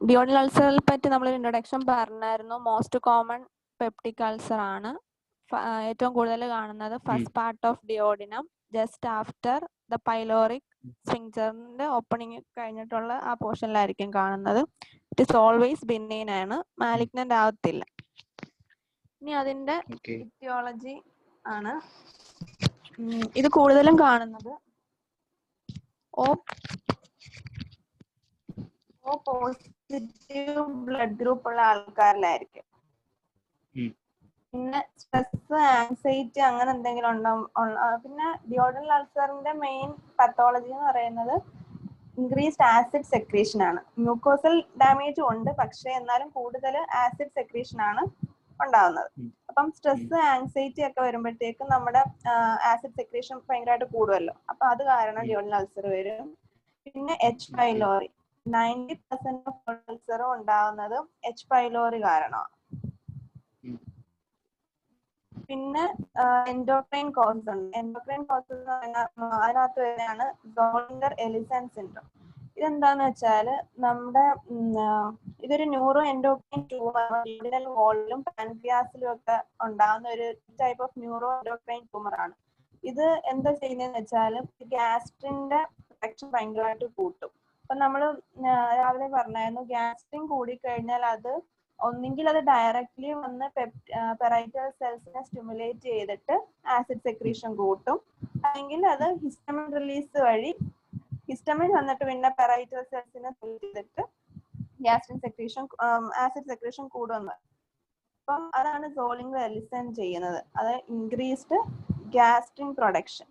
ഡിയോഡൽ അൾസറിനെ പറ്റി നമ്മളൊരു ഇൻട്രൊഡക്ഷൻ പറഞ്ഞായിരുന്നു. മോസ്റ്റ് കോമൺ പെപ്റ്റിക് അൾസർ ആണ്. ഏറ്റവും കൂടുതൽ കാണുന്നത് first part of duodenum, just after the pyloric സ്ഫിങ്ക്റ്ററിന്റെ ഓപ്പണിംഗ് കഴിഞ്ഞിട്ടുള്ള ആ പോർഷനിലായിരിക്കും കാണുന്നത്. ഇറ്റ് ഇസ് ഓൾവേസ് ബിന്നൈൻ ആണ്, മാലിഗ്നന്റ് ആവത്തില്ല. ഇനി അതിന്റെ ഇറ്റിയോളജി ആണ്. ഇത് കൂടുതലും കാണുന്നത് ഓ പോസിറ്റീവ് ബ്ലഡ് ഗ്രൂപ്പ് ഉള്ള ആൾക്കാരിലായിരിക്കും. പിന്നെ സ്ട്രെസ്, ആൻസൈറ്റി അങ്ങനെ എന്തെങ്കിലും ഉണ്ടാവും. പിന്നെ ഡിയോഡൽ അൾസറിന്റെ മെയിൻ പത്തോളജി എന്ന് പറയുന്നത് ഇൻക്രീസ്ഡ് ആസിഡ് സെക്രീഷൻ ആണ്. മ്യൂക്കോസൽ ഡാമേജും ഉണ്ട്, പക്ഷെ എന്നാലും കൂടുതൽ ആസിഡ് സെക്രീഷൻ ആണ് ഉണ്ടാവുന്നത്. അപ്പം സ്ട്രെസ്, ആൻസൈറ്റി ഒക്കെ വരുമ്പോഴത്തേക്കും നമ്മുടെ ആസിഡ് സെക്രീഷൻ ഭയങ്കരമായിട്ട് കൂടുമല്ലോ. അപ്പൊ അത് കാരണം ഡിയോഡൽ അൾസർ വരും. പിന്നെ എച്ച് പൈലോറി, 90% ഓഫ് അൾസറും ഉണ്ടാവുന്നത് എച്ച് പൈലോറി കാരണമാണ്. പിന്നെ എൻഡോക്രൈൻ കോസസ് ഉണ്ട്. എൻഡോക്രൈൻ കോസസ് അതിനകത്ത് വരെയാണ് സോളിംഗർ എലിസൺ സിൻഡ്രോം. ഇതെന്താന്ന് വെച്ചാല് നമ്മുടെ ഇതൊരു ന്യൂറോ എൻഡോക്രൈൻ ട്യൂമർ വോളിലും പാൻക്രിയാസിലും ഒക്കെ ഉണ്ടാകുന്ന ഒരു type of neuro endocrine tumour ആണ്. ഇത് എന്താ ചെയ്യുന്നതെന്ന് വെച്ചാൽ ഗ്യാസ്ട്രിന്റെ പ്രൊഡക്ഷൻ ഭയങ്കരമായിട്ട് കൂട്ടും. അപ്പൊ നമ്മൾ രാവിലെ പറഞ്ഞായിരുന്നു, ഗ്യാസ്ട്രിൻ കൂടിക്കഴിഞ്ഞാൽ അത് ഒന്നെങ്കിൽ അത് ഡയറക്ട്ലി വന്ന് പെറൈറ്റൽ സെൽസിനെ സ്റ്റിമുലേറ്റ് ചെയ്തിട്ട് ആസിഡ് സെക്രീഷൻ കൂട്ടും, അല്ലെങ്കിൽ അത് ഹിസ്റ്റമിൻ റിലീസ് വഴി ഹിസ്റ്റമിൻ വന്നിട്ട് പിന്നെ പെറൈറ്റൽ സെൽസിനെ സ്റ്റിമുലേറ്റ് ചെയ്തിട്ട് ഗ്യാസ്ട്രിൻ സെക്രീഷൻ ആസിഡ് സെക്രീഷൻ കൂടുമെന്ന്. അപ്പം അതാണ് സോളിംഗർ എലിസൺ ചെയ്യുന്നത്. അത് ഇൻക്രീസ്ഡ് ഗ്യാസ്ട്രിൻ പ്രൊഡക്ഷൻ.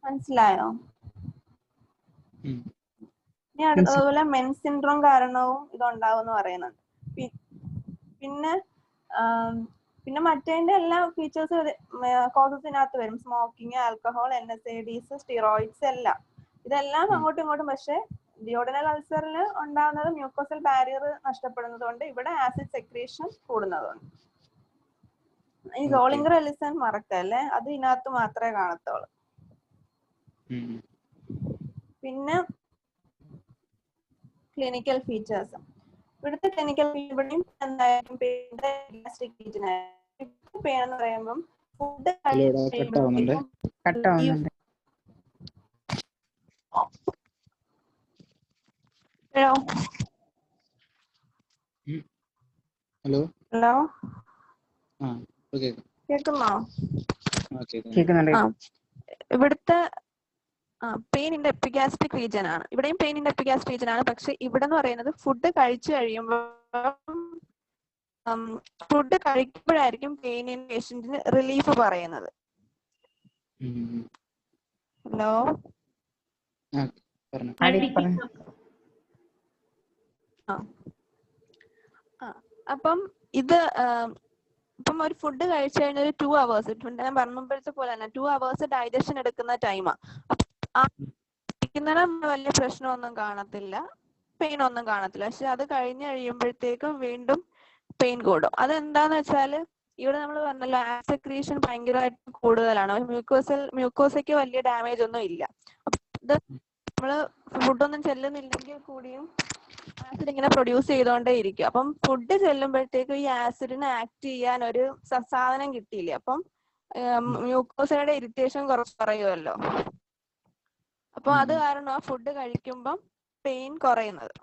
മനസ്സിലായോ? ഇനി അതുപോലെ മെൻ സിൻഡ്രോം കാരണവും ഇതുണ്ടാവും എന്ന് പറയുന്നുണ്ട്. പിന്നെ മറ്റേതിന്റെ എല്ലാ ഫീച്ചേഴ്സ് കോസസിനകത്ത് വരും. സ്മോക്കിംഗ്, ആൽക്കഹോൾ, NSAIDs, സ്റ്റിറോയിഡ്സ് എല്ലാം. ഇതെല്ലാം അങ്ങോട്ടും ഇങ്ങോട്ടും. പക്ഷെ ഡിയോഡനൽ അൾസറിൽ ഉണ്ടാകുന്നത് മ്യൂക്കോസൽ ബാരിയർ നഷ്ടപ്പെടുന്നതുകൊണ്ട് ഇവിടെ ആസിഡ് സെക്രീഷൻ കൂടുന്നതുകൊണ്ട്. ഈ സോളിംഗർ എലിസൺ മറക്കല്ലേ, അത് ഇതിനകത്ത് മാത്രമേ കാണത്തുള്ളൂ. പിന്നെ ക്ലിനിക്കൽ ഫീച്ചേഴ്സ്. ഇവിടുത്തെ ക്ലിനിക്കൽ ഇവിടെയും എന്തായാലും എന്ന് പറയുമ്പം ഫുഡ് ഹലോ ഹലോ കേൾക്കുന്നോ? ഇവിടുത്തെ പെയിൻ ഇൻ എപ്പിഗാസ്ട്രിക് റീജിയൻ ആണ്. ഇവിടെയും പെയിൻ ഇൻ എപ്പിഗാസ്ട്രിക് റീജിയൻ ആണ്. പക്ഷെ ഇവിടെ എന്ന് പറയുന്നത് ഫുഡ് കഴിച്ചു കഴിക്കുമ്പോഴായിരിക്കും പെയിനിന് പേഷ്യന്റിന് റിലീഫ് പറയുന്നത്. ഹലോ അപ്പം ഇത് ഇപ്പം ഒരു ഫുഡ് കഴിച്ചു കഴിഞ്ഞാൽ ഒരു 2 hours, ഞാൻ പറഞ്ഞപ്പോഴത്തെ പോലെ തന്നെ 2 hours ഡൈജഷൻ എടുക്കുന്ന ടൈമാണ്. വലിയ പ്രശ്നമൊന്നും കാണത്തില്ല, പെയിൻ ഒന്നും കാണത്തില്ല. പക്ഷെ അത് കഴിഞ്ഞ് കഴിയുമ്പോഴത്തേക്കും വീണ്ടും പെയിൻ കൂടും. അതെന്താന്ന് വെച്ചാൽ ഇവിടെ നമ്മൾ പറഞ്ഞല്ലോ, ആസിഡ് സെക്രീഷൻ ഭയങ്കരമായിട്ട് കൂടുതലാണ്. മ്യൂക്കോസയ്ക്ക് വലിയ ഡാമേജ് ഒന്നും ഇല്ല. ഇത് നമ്മള് ഫുഡൊന്നും ചെല്ലുന്നില്ലെങ്കിൽ കൂടിയും ആസിഡ് ഇങ്ങനെ പ്രൊഡ്യൂസ് ചെയ്തോണ്ടേ ഇരിക്കും. അപ്പം ഫുഡ് ചെല്ലുമ്പോഴത്തേക്കും ഈ ആസിഡിനെ ആക്ട് ചെയ്യാൻ ഒരു സാധനം കിട്ടിയില്ലേ, അപ്പം മ്യൂക്കോസയുടെ ഇറിറ്റേഷൻ കുറയുമല്ലോ. അപ്പൊ അത് കാരണം ആ ഫുഡ് കഴിക്കുമ്പം പെയിൻ കുറയുന്നത്.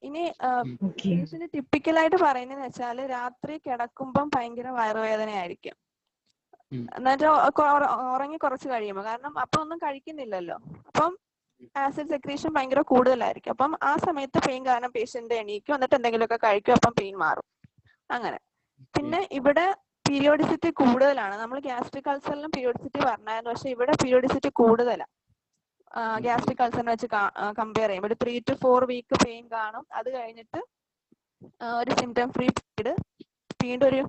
ഇനി പേഷ്യന്റ് ടിപ്പിക്കലായിട്ട് പറയുന്നതെന്ന് വെച്ചാല് രാത്രി കിടക്കുമ്പം ഭയങ്കര വയറുവേദനയായിരിക്കും. എന്നിട്ട് ഉറങ്ങി കുറച്ച് കഴിയുമ്പോൾ, കാരണം അപ്പൊ ഒന്നും കഴിക്കുന്നില്ലല്ലോ, അപ്പം ആസിഡ് സെക്രീഷൻ ഭയങ്കര കൂടുതലായിരിക്കും. അപ്പം ആ സമയത്ത് പെയിൻ കാരണം പേഷ്യന്റ് എണീക്കും, എന്നിട്ട് എന്തെങ്കിലുമൊക്കെ കഴിക്കും, അപ്പം പെയിൻ മാറും. അങ്ങനെ. പിന്നെ ഇവിടെ പീരിയോഡിസിറ്റി കൂടുതലാണ്. നമ്മൾ ഗ്യാസ്ട്രിക് അൾസറിലും പീരിയോഡിസിറ്റി പറഞ്ഞായിരുന്നു, പക്ഷെ ഇവിടെ പീരിയോഡിസിറ്റി കൂടുതലാണ് ഗ്യാസ്ട്രിക് അൾസറിനെ വെച്ച് കമ്പയർ ചെയ്യുമ്പോൾ. ഒരു 3 to 4 week പെയിൻ കാണും. അത് കഴിഞ്ഞിട്ട് ഒരു സിംറ്റം ഫ്രീ പീരീഡ്, വീണ്ടും ഒരു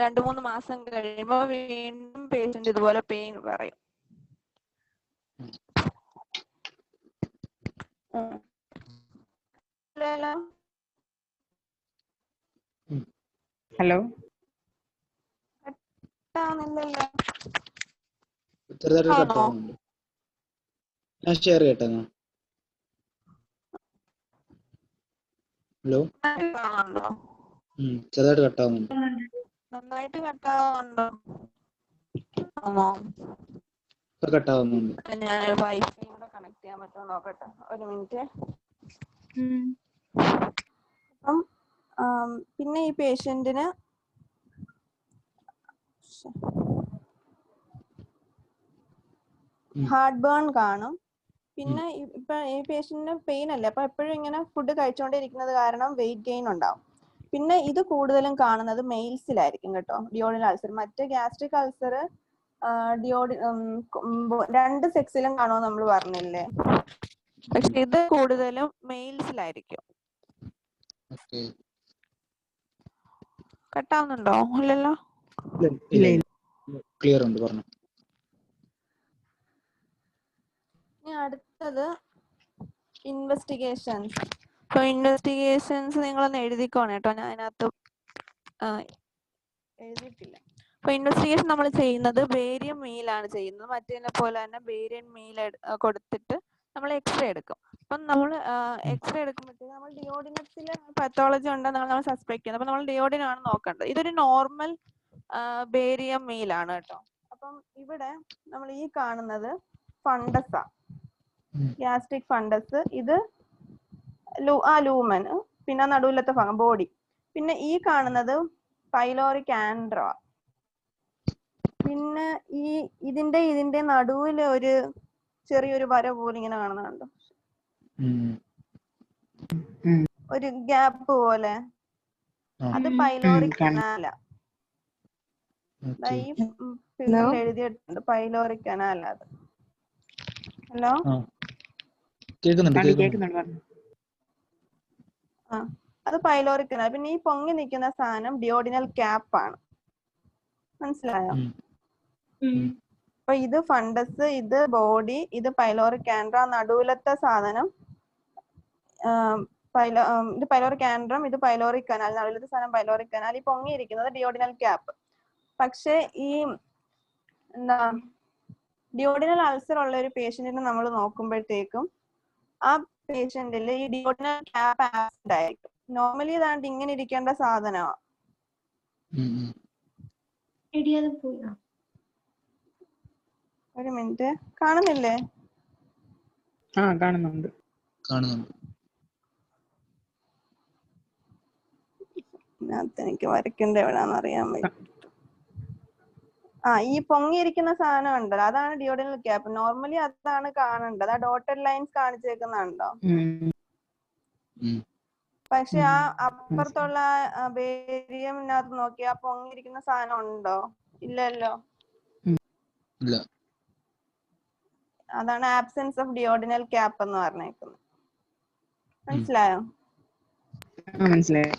2-3 മാസം കഴിയുമ്പോൾ വീണ്ടും പേഷ്യന്റ് ഇതുപോലെ പെയിൻ പറയും. ഹലോ ഞാൻ ഷെയർ ചെയ്യട്ടെ. ഹലോ, കാണുന്നുണ്ടോ? ചെറുതായിട്ട് കട്ടാവുന്നുണ്ട്. നന്നായിട്ട് കട്ടാവുന്നുണ്ടോ? ആണോ? ഇപ്പൊ കട്ടാവുന്നുണ്ട്. ഞാൻ വൈഫൈ കൂടെ കണക്ട് ചെയ്യാൻ പറ്റുമോ നോക്കട്ടെ, ഒരു മിനിറ്റ്. അപ്പം പിന്നെ ഈ പേഷ്യന്റിന് ഹാർട്ട് ബേൺ കാണും. പിന്നെ ഇപ്പൊ ഈ പേഷ്യന്റിന് പെയിൻ അല്ലേ, അപ്പൊ എപ്പോഴും ഇങ്ങനെ ഫുഡ് കഴിച്ചുകൊണ്ടിരിക്കുന്നത് കാരണം വെയിറ്റ് ഗെയിൻ ഉണ്ടാവും. പിന്നെ ഇത് കൂടുതലും കാണുന്നത് മെയിൽസിലായിരിക്കും കേട്ടോ, ഡിയോഡിനൽ അൾസർ. മറ്റേ ഗ്യാസ്ട്രിക് അൾസർ രണ്ട് സെക്സിലും കാണുമോ നമ്മൾ പറഞ്ഞില്ലേ, പക്ഷെ ഇത് കൂടുതലും മെയിൽസിലായിരിക്കും. കട്ടാവുന്നുണ്ടോ? ഇല്ലല്ലോ. ക്ലിയർ ഉണ്ട്, പറഞ്ഞു. ഇനി അടുത്തത് ഇൻവെസ്റ്റിഗേഷൻസ്. അപ്പൊ ഇൻവെസ്റ്റിഗേഷൻസ് നിങ്ങളൊന്ന് എഴുതിക്കോണം കേട്ടോ, ഞാൻ അതിനകത്ത് എഴുതിയിട്ടില്ല. അപ്പൊ ഇൻവെസ്റ്റിഗേഷൻ നമ്മൾ ചെയ്യുന്നത് ബേരിയം മീലാണ് ചെയ്യുന്നത്. മറ്റേതിനെ പോലെ തന്നെ ബേരിയം മീൽ കൊടുത്തിട്ട് നമ്മൾ എക്സ്റേ എടുക്കും. അപ്പം നമ്മൾ എക്സ്റേ എടുക്കുമ്പോഴത്തേക്ക് നമ്മൾ ഡിയോഡിനത്തിൽ പത്തോളജി ഉണ്ടെന്നാണ് നമ്മൾ സസ്പെക്ട് ചെയ്യുന്നത്. അപ്പൊ നമ്മൾ ഡിയോഡിനാണ് നോക്കേണ്ടത്. ഇതൊരു നോർമൽ ബേരിയം മീലാണ് കേട്ടോ. അപ്പം ഇവിടെ നമ്മൾ ഈ കാണുന്നത് ഫണ്ടസാ, ഗ്യാസ്ട്രിക് ഫണ്ടസ്. ഇത് ലൂമൻ, പിന്നെ നടുവിലത്തെ ഭാഗം ബോഡി. പിന്നെ ഈ കാണുന്നത് പൈലോറിക് ആൻഡ്ര. പിന്നെ ഇതിന്റെ നടുവില് ഒരു ചെറിയൊരു വര പോലെ ഇങ്ങനെ കാണുന്നുണ്ടോ, ഒരു ഗ്യാപ്പ് പോലെ, അത് പൈലോറിക് കനാല. ഈ ഫിഗറിൽ എഴുതിയിട്ടുണ്ട് പൈലോറിക് കനാൽ. അത് ഹലോ അത് പൈലോറിക് കനാൽ. പിന്നെ ഈ പൊങ്ങി നിൽക്കുന്ന സാധനം ഡിയോഡിനൽ ക്യാപ്പ് ആണ്, മനസ്സിലായോ? അപ്പൊ ഇത് ഫണ്ടസ്, ഇത് ബോഡി, ഇത് പൈലോറിക് ആൻഡ്ര. നടുവിലത്തെ സാധനം ഇത് പൈലോറിക് ആൻഡ്രം, ഇത് പൈലോറിക് കനാൽ. നടുവിലത്തെ സാധനം പൈലോറിക് കനാൽ. ഈ പൊങ്ങിയിരിക്കുന്നത് ഡിയോഡിനൽ ക്യാപ്പ്. പക്ഷെ ഈ ഡിയോഡിനൽ അൾസർ ഉള്ള ഒരു പേഷ്യന്റിനെ നമ്മൾ നോക്കുമ്പോഴത്തേക്കും ആ പേഷ്യന്റിൽ ഈ ഡിയോഡിനൽ ക്യാപ്പ് ആസിഡ് ആയിരിക്കും. നോർമലി ഇതാണ്ട് ഇങ്ങനെ ഇരിക്കേണ്ട സാധനമാണ്. ഒരു മിനിറ്റ്, കാണുന്നില്ലേ? കാണുന്നുണ്ട്. എനിക്ക് വരയ്ക്കേണ്ട എവിടാന്ന് അറിയാൻ വയ്യ. ഈ പൊങ്ങിയിരിക്കുന്ന സാധനം ഉണ്ടല്ലോ, അതാണ് ഡിയോഡിനൽ ക്യാപ്പ്. നോർമലി അതാണ് കാണേണ്ടത്. ആ ഡോട്ടഡ് ലൈൻസ് കാണിച്ചേക്കുന്നുണ്ടോ? പക്ഷെ ആ അപ്പുറത്തുള്ള ബേരിയമിനകത്ത് നോക്കി ആ പൊങ്ങിയിരിക്കുന്ന സാധനം ഉണ്ടോ? ഇല്ലല്ലോ. അതാണ് ആബ്സെൻസ് ഓഫ് ഡിയോഡിനൽ ക്യാപ്പ് എന്ന് പറഞ്ഞേക്കുന്നത്. മനസ്സിലായോ? മനസ്സിലായി.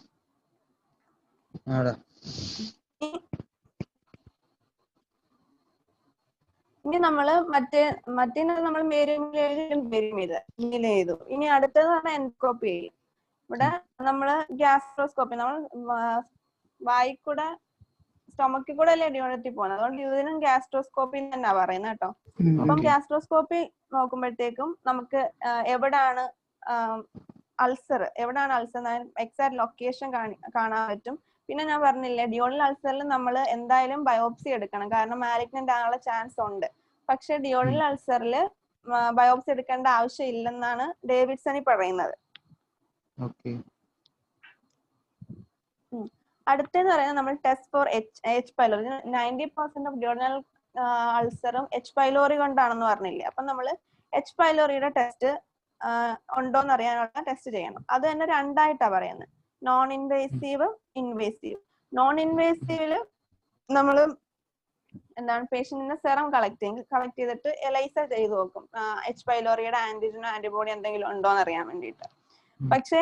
ഇനി നമ്മള് മറ്റേ നമ്മൾ ചെയ്തു. ഇനി അടുത്തത് പറഞ്ഞാൽ എൻഡോസ്കോപ്പി ചെയ്യും. ഇവിടെ നമ്മള് ഗ്യാസ്ട്രോസ്കോപ്പി, നമ്മൾ വായിക്കൂടെ സ്റ്റൊമക്കിൽ കൂടെ അല്ലേ ഡിയോഡത്തിൽ പോകുന്നത്, അതുകൊണ്ട് ഇതിനും ഗ്യാസ്ട്രോസ്കോപ്പി തന്നെയാ പറയുന്നത് കേട്ടോ. അപ്പം ഗ്യാസ്ട്രോസ്കോപ്പി നോക്കുമ്പോഴത്തേക്കും നമുക്ക് എവിടാണ് അൾസർ എക്സാക്ട് ലൊക്കേഷൻ കാണാൻ പറ്റും. പിന്നെ ഞാൻ പറഞ്ഞില്ലേ, ഡിയോഡിനൽ അൾസറിൽ നമ്മൾ എന്തായാലും ബയോപ്സി എടുക്കണം, കാരണം മാലിഗ്നന്റ് ആകാനുള്ള ചാൻസ് ഉണ്ട്. പക്ഷെ ഡിയോഡിനൽ അൾസറിൽ ബയോപ്സി എടുക്കേണ്ട ആവശ്യം ഇല്ലെന്നാണ് ഡേവിഡ്സണി പറയുന്നത്. അടുത്തെന്ന് പറയുന്നത് നമ്മൾ test for H pylori. 90% of duodenal അൾസറും എച്ച് പൈലോറി കൊണ്ടാണെന്ന് പറഞ്ഞില്ലേ. അപ്പൊ നമ്മൾ എച്ച് പൈലോറിയുടെ ടെസ്റ്റ് ഉണ്ടോന്ന് അറിയാനുള്ള ടെസ്റ്റ് ചെയ്യണം. അത് തന്നെ രണ്ടായിട്ടാണ് പറയുന്നത്, നോൺ ഇൻവേസീവ്, ഇൻവേസീവ്. നോൺ ഇൻവേസീവില് നമ്മൾ പേഷ്യന്റിന്റെ സെറം കളക്ട് ചെയ്തിട്ട് എലൈസ ചെയ്ത് നോക്കും, എച്ച് പൈലോറിയുടെ ആന്റിജനോ ആന്റിബോഡി എന്തെങ്കിലും ഉണ്ടോന്ന് അറിയാൻ വേണ്ടിയിട്ട്. പക്ഷെ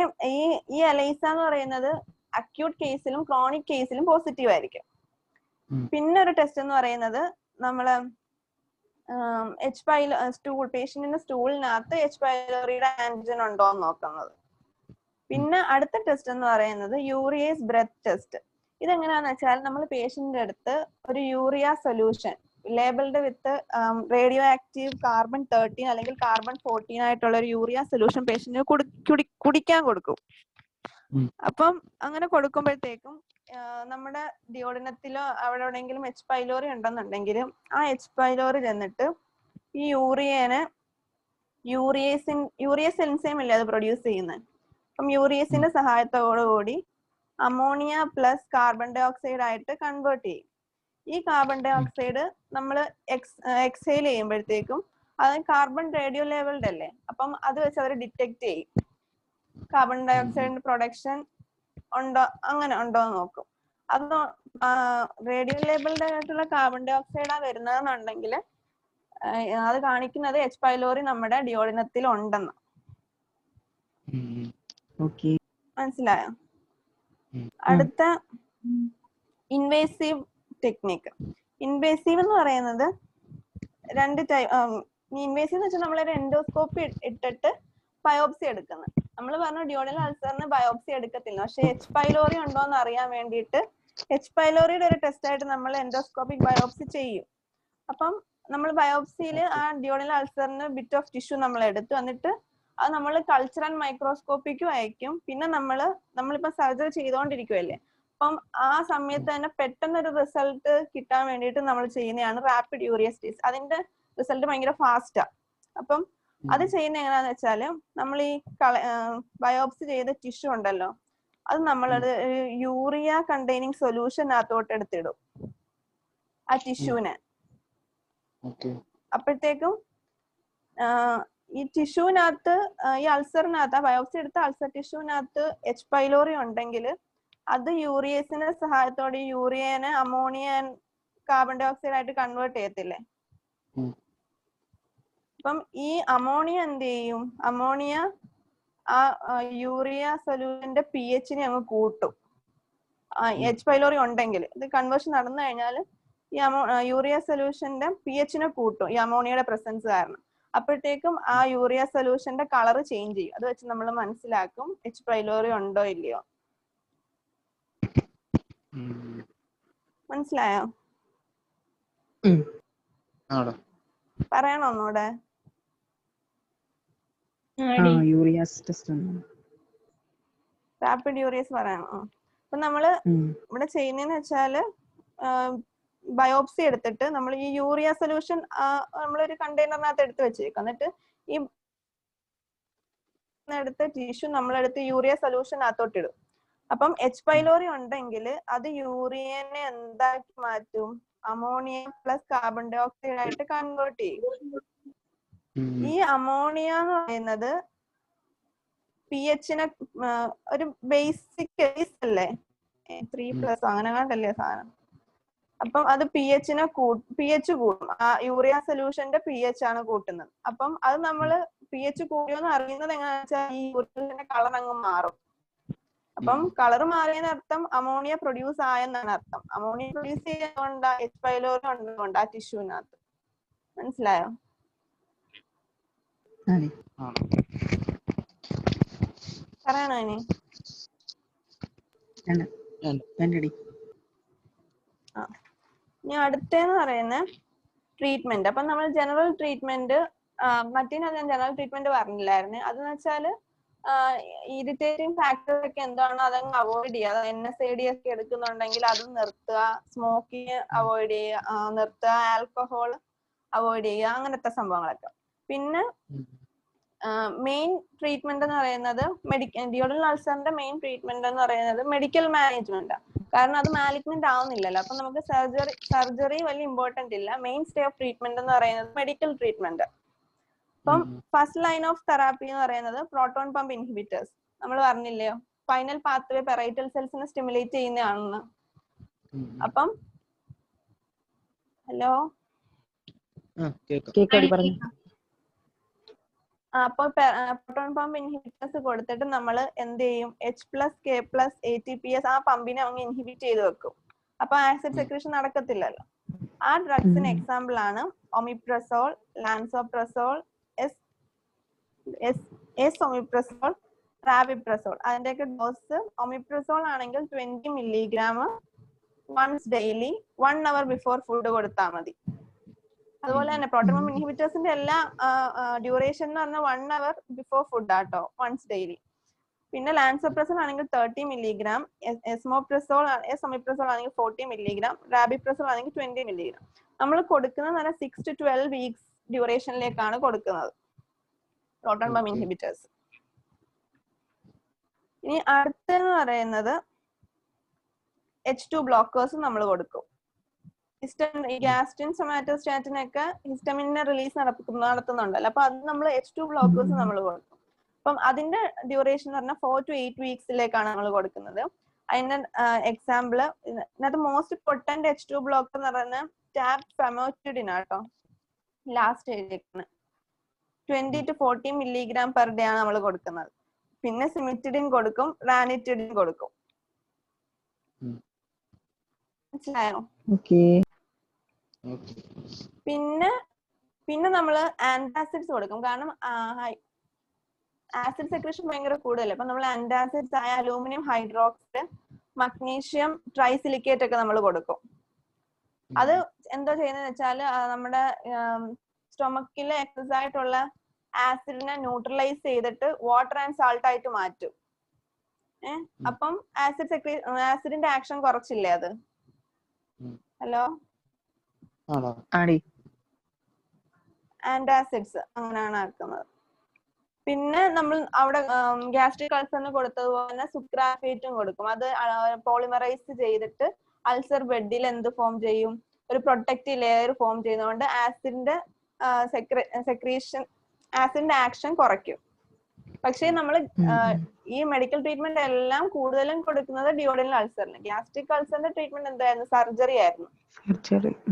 ഈ എലൈസ എന്ന് പറയുന്നത് അക്യൂട്ട് കേസിലും ക്രോണിക് കേസിലും പോസിറ്റീവ് ആയിരിക്കും. പിന്നെ ഒരു ടെസ്റ്റ് എന്ന് പറയുന്നത് നമ്മള് പേഷ്യന്റിന്റെ സ്റ്റൂളിനകത്ത് എച്ച് പൈലോറിയുടെ ആന്റിജൻ ഉണ്ടോ എന്ന് നോക്കുന്നത്. പിന്നെ അടുത്ത ടെസ്റ്റ് എന്ന് പറയുന്നത് യൂറിയേസ് ബ്രെത്ത് ടെസ്റ്റ്. ഇതെങ്ങനെയാന്ന് വെച്ചാൽ നമ്മൾ പേഷ്യന്റിന്റെ അടുത്ത് ഒരു യൂറിയ സൊല്യൂഷൻ ലേബിൾഡ് വിത്ത് റേഡിയോ ആക്റ്റീവ് കാർബൺ 13 അല്ലെങ്കിൽ കാർബൺ 14 ആയിട്ടുള്ള ഒരു യൂറിയ സൊല്യൂഷൻ പേഷ്യന്റിന് കുടിക്കാൻ കൊടുക്കും. അപ്പം അങ്ങനെ കൊടുക്കുമ്പോഴത്തേക്കും നമ്മുടെ ഡിയോഡിനത്തിലോ അവിടെ എവിടെയെങ്കിലും എച്ച് പൈലോറി ഉണ്ടെന്നുണ്ടെങ്കിൽ ആ എച്ച് പൈലോറി ചെന്നിട്ട് ഈ യൂറിയസ് എൻസൈം അല്ലേ അത് പ്രൊഡ്യൂസ് ചെയ്യുന്നത്. അപ്പം യൂറിയസിന്റെ സഹായത്തോടുകൂടി ammonia plus carbon dioxide ആയിട്ട് കൺവേർട്ട് ചെയ്യും. ഈ കാർബൺ ഡൈ ഓക്സൈഡ് നമ്മൾ എക്സൈൽ ചെയ്യുമ്പോഴത്തേക്കും അത് കാർബൺ റേഡിയോ ലെവൽഡ് അല്ലേ, അപ്പം അത് വെച്ച് അവർ ഡിറ്റക്ട് ചെയ്യും കാർബൺ ഡൈ ഓക്സൈഡിന്റെ പ്രൊഡക്ഷൻ ഉണ്ടോ അങ്ങനെ ഉണ്ടോ എന്ന് നോക്കും. അത് റേഡിയോ ലേബിൾഡ് ആയിട്ടുള്ള കാർബൺ ഡൈ ഓക്സൈഡാ വരുന്നതെന്നുണ്ടെങ്കിൽ അത് കാണിക്കുന്നത് എച്ച് പൈലോറി നമ്മുടെ ഡിയോഡിനത്തിൽ ഉണ്ടെന്ന്. മനസ്സിലായോ? അടുത്ത ഇൻവേസീവ് ടെക്നിക്ക്. ഇൻവേസീവ് എന്ന് പറയുന്നത് രണ്ട് ടൈപ്പ്. ഇൻവേസീവ് എന്ന് വെച്ചാൽ നമ്മളൊരു എൻഡോസ്കോപ്പി ഇട്ടിട്ട് ബയോപ്സി എടുക്കുന്നത്. നമ്മൾ പറഞ്ഞു ഡിയോഡിനൽ അൾസറിന് ബയോപ്സി എടുക്കത്തില്ല, പക്ഷെ എച്ച് പൈലോറി ഉണ്ടോ എന്ന് അറിയാൻ വേണ്ടിയിട്ട് എച്ച് പൈലോറിയുടെ ഒരു ടെസ്റ്റ് ആയിട്ട് നമ്മൾ എൻഡോസ്കോപ്പിക് ബയോപ്സി ചെയ്യും. അപ്പം നമ്മൾ ബയോപ്സിയിൽ ആ ഡിയോഡിനൽ അൾസറിന് ബിറ്റ് ഓഫ് ടിഷ്യൂ നമ്മൾ എടുത്തു, എന്നിട്ട് അത് നമ്മൾ കൾച്ചർ ആൻഡ് മൈക്രോസ്കോപ്പിക്കും അയക്കും. പിന്നെ നമ്മളിപ്പോ സർജറി ചെയ്തുകൊണ്ടിരിക്കുവല്ലേ, അപ്പം ആ സമയത്ത് തന്നെ പെട്ടെന്നൊരു റിസൾട്ട് കിട്ടാൻ വേണ്ടിയിട്ട് നമ്മൾ ചെയ്യുന്നതാണ് റാപ്പിഡ് യൂറിയസ് ടെസ്റ്റ്. അതിന്റെ റിസൾട്ട് ഭയങ്കര ഫാസ്റ്റാ. അപ്പം അത് ചെയ്യുന്ന എങ്ങനെയാന്ന് വെച്ചാല് നമ്മൾ ഈ ബയോപ്സി ചെയ്ത ടിഷ്യൂ ഉണ്ടല്ലോ, അത് നമ്മളത് യൂറിയ കണ്ടെയ്നിങ് സൊല്യൂഷനകത്തോട്ട് എടുത്തിടും ആ ടിഷ്യൂവിനെ. അപ്പോഴത്തേക്കും ഈ ടിഷ്യൂവിനകത്ത് ഈ അൾസറിനകത്ത് ബയോപ്സി എടുത്ത അൾസർ ടിഷ്യൂവിനകത്ത് എച്ച് പൈലോറി ഉണ്ടെങ്കിൽ അത് യൂറിയസിന്റെ സഹായത്തോടെ യൂറിയനെ അമോണിയ കാർബൺ ഡൈ ഓക്സൈഡ് ആയിട്ട് കൺവേർട്ട് ചെയ്യത്തില്ലേ. അപ്പം ഈ അമോണിയ എന്ത് ചെയ്യും, അമോണിയ ആ യൂറിയ സൊല്യൂഷന്റെ പി എച്ചിനെ അങ്ങ് കൂട്ടും. എച്ച് പൈലോറി ഉണ്ടെങ്കിൽ ഇത് കൺവേർഷൻ നടന്നു കഴിഞ്ഞാൽ ഈ യൂറിയ സൊല്യൂഷന്റെ പി എച്ചിനെ കൂട്ടും ഈ അമോണിയയുടെ പ്രസൻസ് കാരണം. അപ്പോഴത്തേക്കും ആ യൂറിയ സൊല്യൂഷന്റെ കളർ ചേഞ്ച് ചെയ്യും. അത് വെച്ച് നമ്മൾ മനസ്സിലാക്കും എച്ച് പൈലോറി ഉണ്ടോ ഇല്ലയോ. മനസ്സിലായോ? പറയണോ ഒന്നൂടെ? റാപ്പിഡ് യൂറിയസ് പറയണോ? അപ്പൊ നമ്മള് ഇവിടെ ചെയ്യുന്നതെന്ന് വെച്ചാല് ബയോപ്സി എടുത്തിട്ട് നമ്മൾ ഈ യൂറിയ സൊല്യൂഷൻ നമ്മളൊരു കണ്ടെയ്നറിനകത്ത് എടുത്ത് വെച്ചേക്കും. എന്നിട്ട് ഈ എടുത്ത ടിഷ്യൂ നമ്മളെടുത്ത് യൂറിയ സൊല്യൂഷനകത്തോട്ട് ഇടും. അപ്പം എച്ച് പൈലോറി ഉണ്ടെങ്കിൽ അത് യൂറിയനെ എന്താക്കി മാറ്റും, ammonia plus carbon dioxide ആയിട്ട് കൺവേർട്ട് ചെയ്യും. ഈ അമോണിയ എന്ന് പറയുന്നത് പി എച്ചിനെ ഒരു ബേസിക് ബേസ് അല്ലേ, 3+ അങ്ങനെ കണ്ടല്ലേ സാധനം. അപ്പം അത് പി എച്ച് കൂടും. ആ യൂറിയ സൊല്യൂഷന്റെ പി എച്ച് ആണ് കൂട്ടുന്നത്. അപ്പം അത് നമ്മള് പി എച്ച് കൂടിയോന്ന് അറിയുന്നത് എങ്ങനെയാണെന്ന് വെച്ചാൽ ഈ യൂറിയന്റെ കളർ അങ്ങ് മാറും. അപ്പം കളർ മാറിയതിന് അർത്ഥം അമോണിയ പ്രൊഡ്യൂസ് ആയെന്നാണ് അർത്ഥം. അമോണിയ പ്രൊഡ്യൂസ് ചെയ്യാൻ എച്ച് പൈലോറി ഉണ്ടോണ്ട് ആ ടിഷ്യൂവിനകത്ത്. മനസ്സിലായോ? പറയണോ ഇനി? ഇനി അടുത്തെന്ന് പറയുന്ന ട്രീറ്റ്മെന്റ്. അപ്പൊ നമ്മൾ ജനറൽ ട്രീറ്റ്മെന്റ്, മറ്റേ ഞാൻ ജനറൽ ട്രീറ്റ്മെന്റ് പറഞ്ഞില്ലായിരുന്നു. അതെന്ന് വെച്ചാല് ഇറിറ്റേറ്റിംഗ് ഫാക്ടർ ഒക്കെ എന്താണോ അതങ്ങ് അവോയ്ഡ് ചെയ്യുക. NSAID ഒക്കെ എടുക്കുന്നുണ്ടെങ്കിൽ അത് നിർത്തുക, സ്മോക്കിങ് അവോയ്ഡ് ചെയ്യുക, നിർത്തുക, ആൽക്കഹോൾ അവോയ്ഡ് ചെയ്യുക, അങ്ങനത്തെ സംഭവങ്ങളൊക്കെ. പിന്നെ മെയിൻ ട്രീറ്റ്മെന്റ് എന്ന് പറയുന്നത് ഡിയോഡിനൽ അൾസറിന്റെ മെയിൻ ട്രീറ്റ്മെന്റ് എന്ന് പറയുന്നത് മെഡിക്കൽ മാനേജ്മെന്റ്. കാരണം അത് മാലിഗ്നന്റ് ആവുന്നില്ലല്ലോ, അപ്പൊ നമുക്ക് സർജറി വലിയ ഇമ്പോർട്ടന്റ് ഇല്ല. മെയിൻ സ്റ്റേ ഓഫ് ട്രീറ്റ്മെന്റ് എന്ന് പറയുന്നത് മെഡിക്കൽ ട്രീറ്റ്മെന്റ്. അപ്പം ഫസ്റ്റ് ലൈൻ ഓഫ് തെറാപ്പി എന്ന് പറയുന്നത് പ്രോട്ടോൺ പമ്പ് ഇൻഹിബിറ്റേഴ്സ്. നമ്മൾ പറഞ്ഞില്ലയോ സ്പൈനൽ പാത്വേ പെറൈറ്റൽ സെൽസിനെ സ്റ്റിമുലേറ്റ് ചെയ്യുന്നതാണെന്ന്. അപ്പം ഹലോ അപ്പൊ പ്രോട്ടോൺ പമ്പ് ഇൻഹിബിറ്റേഴ്സ് കൊടുത്തിട്ട് നമ്മൾ എന്ത് ചെയ്യും, H+K+ ATPase ആ പമ്പിനെ അങ്ങ് ഇൻഹിബിറ്റ് ചെയ്ത് വെക്കും. അപ്പൊ ആസിഡ് സെക്രീഷൻ നടക്കത്തില്ലല്ലോ. ആ ഡ്രഗ്സിന് എക്സാമ്പിൾ ആണ് ഒമിപ്രസോൾ, ലാൻസോപ്രസോൾ, ഒമിപ്രസോൾ, റാബിപ്രസോൾ. അതിന്റെയൊക്കെ ഡോസ് ഒമിപ്രസോൾ ആണെങ്കിൽ 20 mg once daily 1 hour before food കൊടുത്താൽ മതി. അതുപോലെ തന്നെ പ്രോട്ടോൺ പമ്പ് ഇൻഹിബിറ്റേഴ്സിന്റെ എല്ലാ ഡ്യൂറേഷൻ എന്ന് പറഞ്ഞാൽ 1 hour ബിഫോർ ഫുഡ് ആട്ടോ, വൺസ് ഡെയിലി. പിന്നെ ലാൻസോപ്രസോൾ ആണെങ്കിൽ 30 മില്ലിഗ്രാം, എസ്ഒമിപ്രസോൾ ആണെങ്കിൽ 40 മില്ലിഗ്രാം, റാബിപ്രസോൾ ആണെങ്കിൽ 20 മില്ലിഗ്രാം. നമ്മൾ കൊടുക്കുന്നത് 6 to 12 വീക്സ് ഡ്യൂറേഷനിലേക്കാണ് കൊടുക്കുന്നത് പ്രോട്ടോൺ പമ്പ് ഇൻഹിബിറ്റേഴ്സ്. ഇനി അടുത്തെന്ന് പറയുന്നത് H2 ബ്ലോക്കേഴ്സ് നമ്മൾ കൊടുക്കും. ഗ്യാസ്ട്രിൻ സൊമാറ്റോസ്റ്റാറ്റിനൊക്കെ ഹിസ്റ്റമിനെ റിലീസ് നടത്തുന്നുണ്ടല്ലോ, അപ്പൊ അത് നമ്മൾ H2 ബ്ലോക്കേഴ്സ് നമ്മൾ കൊടുക്കും. അപ്പം അതിന്റെ ഡ്യൂറേഷൻ എന്ന് പറഞ്ഞാൽ 4 to 8 വീക്സിലേക്കാണ് നമ്മൾ കൊടുക്കുന്നത്. അതിന്റെ എക്സാമ്പിള് ഇതിനകത്ത് മോസ്റ്റ് പൊട്ടന്റ് H2 ബ്ലോക്കർ എന്ന് പറയുന്നത് ടാബ് ഫെമോറ്റിഡിൻ ആട്ടോ, ലാസ്റ്റ് എഴുതിയേക്കാണ്. 20 to 40 മില്ലിഗ്രാം പെർ ഡേ ആണ് നമ്മൾ കൊടുക്കുന്നത്. പിന്നെ സിമിറ്റിഡിൻ കൊടുക്കും, റാനിറ്റിഡിൻ കൊടുക്കും. മനസ്സിലായോ? പിന്നെ നമ്മള് ആന്റാസിഡ്സ് കൊടുക്കും. കാരണം ആസിഡ് സെക്രേഷൻ ഭയങ്കര കൂടുതലല്ലേ, അപ്പൊ നമ്മൾ ആന്റാസിഡ്സ് ആയ അലൂമിനിയം ഹൈഡ്രോക്സൈഡ്, മഗ്നീഷ്യം ട്രൈസിലിക്കേറ്റ് ഒക്കെ നമ്മൾ കൊടുക്കും. അത് എന്താ ചെയ്യുന്നത് വെച്ചാൽ നമ്മുടെ സ്റ്റൊമക്കിലെ എക്സസ് ആയിട്ടുള്ള ആസിഡിനെ ന്യൂട്രലൈസ് ചെയ്തിട്ട് വാട്ടർ ആൻഡ് സാൾട്ട് ആയിട്ട് മാറ്റും. അപ്പം ആസിഡിന്റെ ആക്ഷൻ കുറച്ചില്ലേ അത്? ഹലോ, ആന്റാസിഡ്സ് അങ്ങനെയാണ് ആക്കുന്നത്. പിന്നെ നമ്മൾ അവിടെ ഗ്യാസ്ട്രിക് അൾസറിന് കൊടുത്തതുപോലെ തന്നെ സുക്രാഫേറ്റും കൊടുക്കും. അത് പോളിമറൈസ് ചെയ്തിട്ട് അൾസർ ബെഡിൽ എന്ത് ഫോം ചെയ്യും? ഒരു പ്രൊട്ടക്റ്റീവ് ലെയർ ഫോം ചെയ്യുന്നതുകൊണ്ട് ആസിഡിന്റെ ആസിഡിന്റെ ആക്ഷൻ കുറയ്ക്കും. പക്ഷേ നമ്മൾ ഈ മെഡിക്കൽ ട്രീറ്റ്മെന്റ് എല്ലാം കൂടുതലും കൊടുക്കുന്നത് ഡ്യൂഡനൽ അൾസറിന്. ഗ്യാസ്ട്രിക് അൾസറിന്റെ ട്രീറ്റ്മെന്റ് എന്തായിരുന്നു? സർജറി ആയിരുന്നു.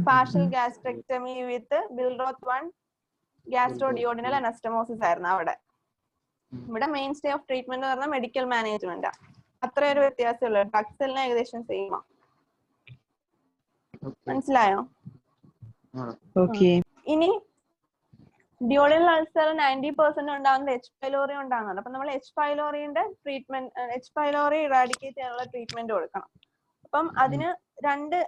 പാർഷ്യൽ ഗ്യാസ്ട്രെക്ടമി വിത്ത് ബിൽറോത്ത് 1 ഗ്യാസ്ട്രോ ഡിയോഡിനൽ അനസ്റ്റമോസിസ് ആയിരുന്നു അവിടെ. ഇവിടെ മെയിൻ സ്റ്റേ ഓഫ് ട്രീറ്റ്മെന്റ് എന്ന് പറഞ്ഞാൽ മെഡിക്കൽ മാനേജ്മെന്റ്. അത്രയൊരു വ്യത്യാസമുള്ളൂ. ഡ്രഗ്സ് എല്ലാം ഏകദേശം സെയിം. മനസ്സിലായോ? ഇനി ഡ്യൂഡനൽ അൾസർ 90% ഉണ്ടാകുന്നത് H. പൈലോറി ഉണ്ടാകുന്നത്. അപ്പൊ നമ്മൾ H. പൈലോറിയുടെ ട്രീറ്റ്മെന്റ്, H. പൈലോറി ഇറാഡിക്കേറ്റ് ചെയ്യാനുള്ള ട്രീറ്റ്മെന്റ് കൊടുക്കണം. അപ്പം അതിന് 2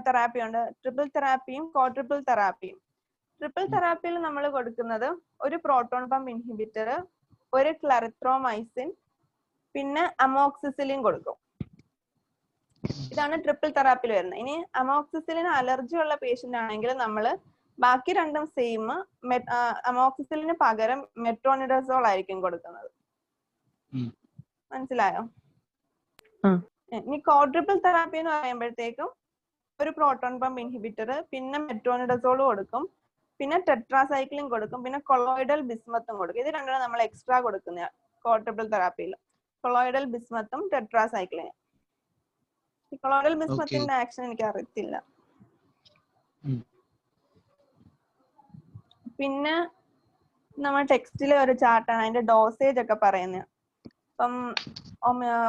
തെറാപ്പി ഉണ്ട്, ട്രിപ്പിൾ തെറാപ്പിയും ക്വാഡ്രിപ്പിൾ തെറാപ്പിയും. ട്രിപ്പിൾ തെറാപ്പിയിൽ നമ്മൾ കൊടുക്കുന്നത് ഒരു പ്രോട്ടോൺ പമ്പ് ഇൻഹിബിറ്റർ, ഒരു ക്ലറിത്രോമൈസിൻ, പിന്നെ അമോക്സിസിലിൻ കൊടുക്കും. ഇതാണ് ട്രിപ്പിൾ തെറാപ്പിയിൽ വരുന്നത്. ഇനി അമോക്സിസിലിന് അലർജി ഉള്ള പേഷ്യന്റ് ആണെങ്കിൽ നമ്മൾ ബാക്കി രണ്ടും സെയിം, അമോക്സിസിലിന് പകരം മെട്രോണിഡസോൾ ആയിരിക്കും കൊടുക്കുന്നത്. മനസ്സിലായോ? ഇനി ക്വാഡ്രിപ്പിൾ തെറാപ്പി എന്ന് പറയുമ്പോഴത്തേക്കും ഒരു പ്രോട്ടോൺ പമ്പ് ഇൻഹിബിറ്റർ, പിന്നെ മെട്രോണിഡസോൾ കൊടുക്കും, പിന്നെ ടെട്രാസൈക്ലിൻ കൊടുക്കും, പിന്നെ കൊളോയിഡൽ ബിസ്മത്തും കൊടുക്കും. ഇത് രണ്ടാണ് നമ്മൾ എക്സ്ട്രാ കൊടുക്കുന്ന ക്വാഡ്രിപ്പിൾ തെറാപ്പിയിൽ. കൊളോയിഡൽ ബിസ്മത്തും ടെട്രാസൈക്ലിനും. ഈ കൊളോയിഡൽ ബിസ്മത്തിന്റെ ആക്ഷൻ എനിക്ക് അറിയത്തില്ല. പിന്നെ നമ്മൾ ടെക്സ്റ്റിലെ ഒരു ചാർട്ടാണ് അതിന്റെ ഡോസേജ് ഒക്കെ പറയുന്നത്. ഇപ്പം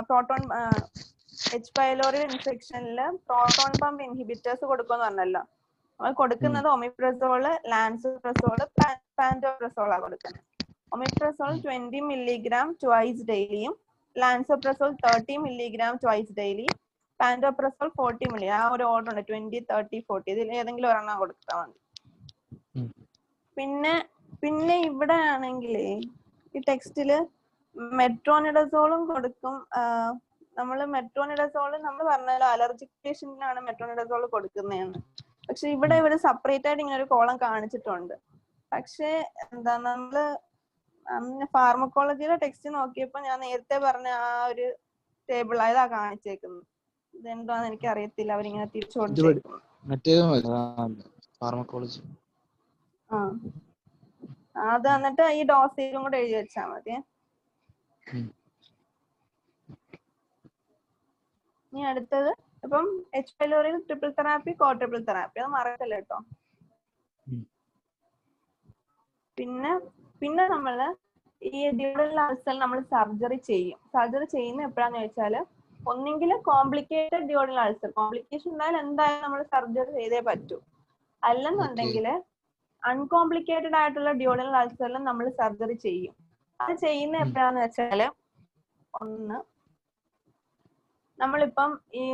പ്രോട്ടോൺ H. പൈലോറി ഇൻഫെക്ഷനിൽ പ്രോട്ടോൺ പമ്പ് ഇൻഹിബിറ്റേഴ്സ് കൊടുക്കുമെന്ന് പറഞ്ഞല്ലോ. നമ്മൾ കൊടുക്കുന്നത് ഒമിപ്രസോള്, ലാൻസോപ്രസോള്, പാൻറ്റോപ്രസോളാണ് കൊടുക്കുന്നത്. ഒമിപ്രസോൾ 20 മില്ലിഗ്രാം ട്വൈസ് ഡെയിലിയും, lansoprazole 30 milligram twice daily, pantoprazole 40 milligram. ആ ഒരു ഓർഡർ ഉണ്ട്, 20, 30, 40. ഇതിൽ ഏതെങ്കിലും ഒരെണ്ണം കൊടുത്താൽ മതി. പിന്നെ ഇവിടെ ആണെങ്കിലേ ഈ ടെക്സ്റ്റില് മെട്രോണിഡസോളും കൊടുക്കും. നമ്മള് മെട്രോണിഡസോള് നമ്മൾ പറഞ്ഞല്ലോ അലർജിക് പേഷ്യന്റിനാണ് മെട്രോണിഡസോൾ കൊടുക്കുന്നതെന്ന്. പക്ഷെ ഇവിടെ സെപ്പറേറ്റ് ആയിട്ട് ഇങ്ങനെ ഒരു കോളം കാണിച്ചിട്ടുണ്ട്. പക്ഷെ എന്താ, നമ്മള് ഫാർമക്കോളജിയിലെ ടെക്സ്റ്റ് നോക്കിയപ്പോ ഞാൻ നേരത്തെ പറഞ്ഞ ആ ഒരു ടേബിൾ ആയതാ കാണിച്ചേക്കുന്നത്. ഇതെന്താന്ന് എനിക്ക് അറിയത്തില്ല, അവരിങ്ങനെ തിരിച്ചു കൊടുത്തേക്കുന്നു. അത് എന്നിട്ട് ഈ ഡോസേജും കൂടെ എഴുതി വെച്ചാൽ മതി. ഇനി അടുത്തത് ഇപ്പം H. പൈലോറിയിൽ ട്രിപ്പിൾ തെറാപ്പി, ക്വാഡ്രിപ്പിൾ തെറാപ്പി, അത് മറക്കല്ല കേട്ടോ. പിന്നെ നമ്മള് ഈ ഡ്യൂഡനൽ അൾസറിൽ നമ്മൾ സർജറി ചെയ്യും. സർജറി ചെയ്യുന്ന എപ്പോഴാന്ന് ചോദിച്ചാല് ഒന്നെങ്കിൽ കോംപ്ലിക്കേറ്റഡ് ഡ്യൂഡനൽ അൾസർ, കോംപ്ലിക്കേഷൻ ഉണ്ടായാൽ എന്തായാലും നമ്മൾ സർജറി ചെയ്തേ പറ്റൂ. അല്ലെന്നുണ്ടെങ്കിൽ അൺകോംപ്ലിക്കേറ്റഡ് ആയിട്ടുള്ള ഡ്യൂഡനൽ അൾസറിൽ നമ്മൾ സർജറി ചെയ്യും. അത് ചെയ്യുന്ന എപ്പോഴാന്ന് വെച്ചാല്, ഒന്ന് നമ്മളിപ്പം ഈ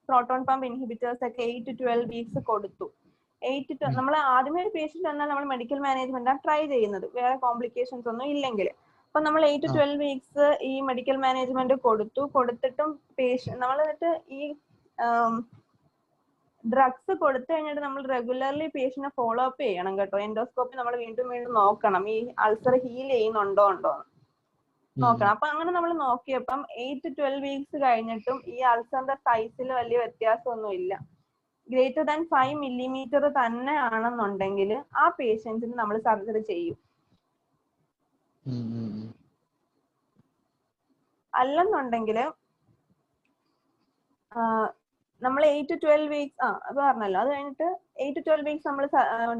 പ്രോട്ടോൺ പമ്പ് ഇൻഹിബിറ്റേഴ്സ് ഒക്കെ 8 to 12 വീക്സ് കൊടുത്തു. നമ്മൾ ആദ്യമേ ഒരു പേഷ്യന്റ് വന്നാൽ നമ്മൾ മെഡിക്കൽ മാനേജ്മെന്റ് ട്രൈ ചെയ്യുന്നത്, വേറെ കോംപ്ലിക്കേഷൻസ് ഒന്നും ഇല്ലെങ്കിൽ. അപ്പൊ നമ്മൾ 8 to 12 വീക്സ് ഈ മെഡിക്കൽ മാനേജ്മെന്റ് കൊടുത്തിട്ടും നമ്മൾ എന്നിട്ട് ഈ ഡ്രഗ്സ് കൊടുത്തു കഴിഞ്ഞിട്ട് നമ്മൾ റെഗുലർലി പേഷ്യന്റിനെ ഫോളോ അപ്പ് ചെയ്യണം കേട്ടോ. എൻഡോസ്കോപ്പി നമ്മൾ വീണ്ടും നോക്കണം ഈ അൾസർ ഹീൽ ചെയ്യുന്നുണ്ടോ നോക്കണം. അപ്പൊ അങ്ങനെ നമ്മൾ നോക്കിയപ്പം 8 to 12 വീക്സ് കഴിഞ്ഞിട്ടും ഈ അൾസറിന്റെ സൈസിൽ വലിയ വ്യത്യാസമൊന്നും ഇല്ല. ഗ്രേറ്റർ ദാൻ 5 millimeter തന്നെ ആണെന്നുണ്ടെങ്കിൽ ആ പേഷ്യൻസിന് നമ്മൾ സർജറി ചെയ്യും. അല്ലെന്നുണ്ടെങ്കിൽ നമ്മൾ 8 to 12 വീക്സ് അത് പറഞ്ഞല്ലോ, അത് കഴിഞ്ഞിട്ട് 8 to 12 വീക്സ് നമ്മൾ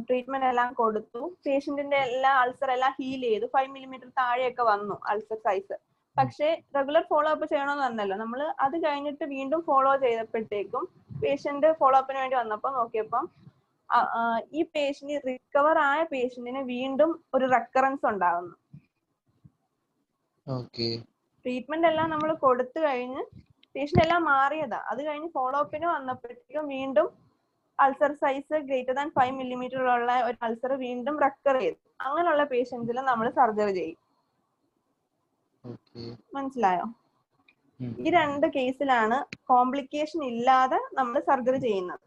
ട്രീറ്റ്മെന്റ് എല്ലാം കൊടുത്തു, പേഷ്യന്റിന്റെ എല്ലാ അൾസർ എല്ലാം ഹീൽ ചെയ്തു, 5 millimeter താഴെയൊക്കെ വന്നു അൾസർ സൈസ്. പക്ഷേ റെഗുലർ ഫോളോ അപ്പ് ചെയ്യണമെന്ന് പറഞ്ഞല്ലോ, നമ്മൾ അത് കഴിഞ്ഞിട്ട് വീണ്ടും ഫോളോ ചെയ്തപ്പോഴത്തേക്കും പേഷ്യന്റ് ഫോളോ അപ്പിന് വേണ്ടി വന്നപ്പോൾ നോക്കിയപ്പം ഈ പേഷ്യന്റ് റിക്കവർ ആയ പേഷ്യന്റിന് വീണ്ടും ഒരു റെക്കറൻസ് ഉണ്ടാകുന്നു. ട്രീറ്റ്മെന്റ് എല്ലാം നമ്മൾ കൊടുത്തു കഴിഞ്ഞ് പേഷ്യന്റ് എല്ലാം മാറിയതാ, അത് കഴിഞ്ഞ് ഫോളോ അപ്പിന് വന്നപ്പോഴത്തേക്കും വീണ്ടും ulcer size greater than 5 millimeter ഉള്ള ഒരു അൾസർ വീണ്ടും റെക്കർ ചെയ്തു. അങ്ങനെയുള്ള പേഷ്യൻസിൽ നമ്മൾ സർജറി ചെയ്യും. മനസ്സിലായോ? ഈ രണ്ട് കേസിലാണ് കോംപ്ലിക്കേഷൻ ഇല്ലാതെ നമ്മൾ സർജറി ചെയ്യുന്നത്.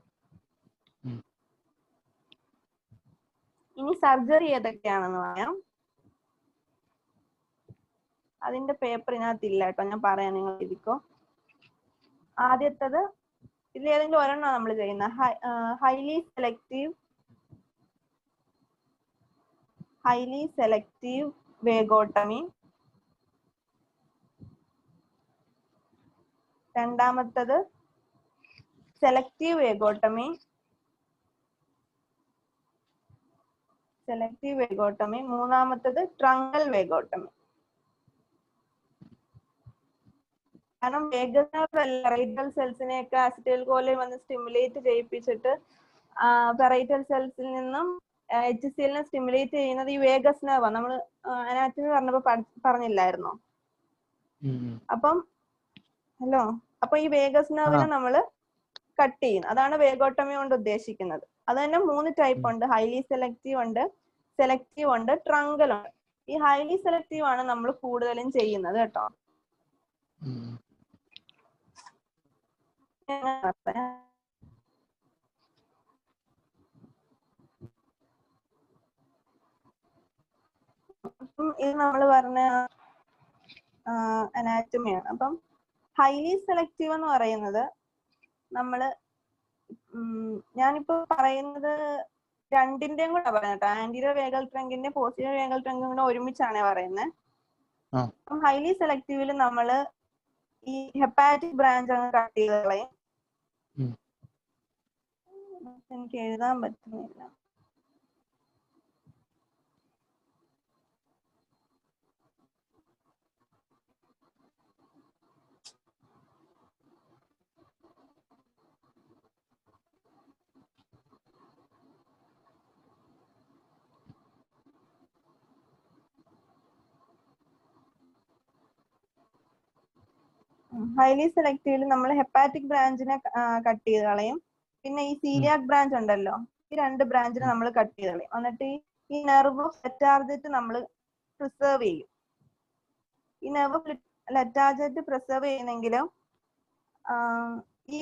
ഇനി സർജറി ഏതൊക്കെയാണെന്ന് പറയാം. അതിന്റെ പേപ്പർ ഇതിനകത്ത് ഇല്ല കേട്ടോ, ഞാൻ പറയാം, നിങ്ങൾ എഴുതിക്കോ. ആദ്യത്തത് ഇതിൽ ഏതെങ്കിലും ഒരെണ്ണം നമ്മൾ ചെയ്യുന്നത് ഹൈലി സെലക്റ്റീവ് വേഗോട്ടമി. രണ്ടാമത്തത് സെലക്റ്റീവ് വേഗോട്ടമി. മൂന്നാമത്തത് ട്രങ്കൽ വേഗോട്ടമി. കാരണം വേഗസ് പെറൈറ്റൽ സെൽസിനെയൊക്കെ അസിറ്റൈൽകോലിൻ വന്ന് സ്റ്റിമുലേറ്റ് ചെയ്യിപ്പിച്ചിട്ട് പെറൈറ്റൽ സെൽസിൽ നിന്നും HCl സ്റ്റിമുലേറ്റ് ചെയ്യുന്നത് ഈ വേഗസ് നെർവ്. നമ്മൾ അനാറ്റമി പറഞ്ഞപ്പോ പറഞ്ഞില്ലായിരുന്നോ? അപ്പം അപ്പൊ ഈ വേഗസ് നെർവിനെ നമ്മൾ കട്ട് ചെയ്യുന്നു. അതാണ് വേഗോട്ടമി കൊണ്ട് ഉദ്ദേശിക്കുന്നത്. അത് തന്നെ 3 ടൈപ്പ് ഉണ്ട്. ഹൈലി സെലക്റ്റീവ് ഉണ്ട്, സെലക്റ്റീവ് ഉണ്ട്, ട്രങ്കൽ ഉണ്ട്. ഈ ഹൈലി സെലക്റ്റീവ് ആണ് നമ്മൾ കൂടുതലും ചെയ്യുന്നത് കേട്ടോ. ഇത് നമ്മൾ പറഞ്ഞ അനാറ്റമിയാണ്. അപ്പം ഹൈലി സെലക്റ്റീവ് എന്ന് പറയുന്നത് നമ്മള് ഞാനിപ്പോ പറയുന്നത് രണ്ടിന്റെയും കൂടെ പറയുന്നത്, ആന്റീരിയർ വേഗൽ ട്രങ്കിന്റെയും പോസ്റ്റീരിയർ വേഗൽ ട്രങ്കും കൂടെ ഒരുമിച്ചാണ് പറയുന്നത്. അപ്പം ഹൈലി സെലക്റ്റീവില് നമ്മള് ഈ ഹെപ്പാറ്റിക് ബ്രാഞ്ച് അങ്ങ് കട്ട് ചെയ്ത് കളയും. എനിക്ക് എഴുതാൻ പറ്റുന്നില്ല. ഹൈലി സെലക്റ്റീവില് നമ്മൾ ഹെപ്പാറ്റിക് ബ്രാഞ്ചിനെ കട്ട് ചെയ്ത് കളയും. പിന്നെ ഈ സീലിയാക് ബ്രാഞ്ച് ഉണ്ടല്ലോ, ഈ 2 ബ്രാഞ്ചിനെ നമ്മൾ കട്ട് ചെയ്ത് കളയും. എന്നിട്ട് ഈ നെർവ് ഓഫ് ലെറ്റാർജറ്റ് നമ്മൾ പ്രിസർവ് ചെയ്യും. ഈ നെർവ് ഓഫ് ലെറ്റാർജറ്റ് പ്രിസർവ് ചെയ്യുന്നെങ്കിലും ഈ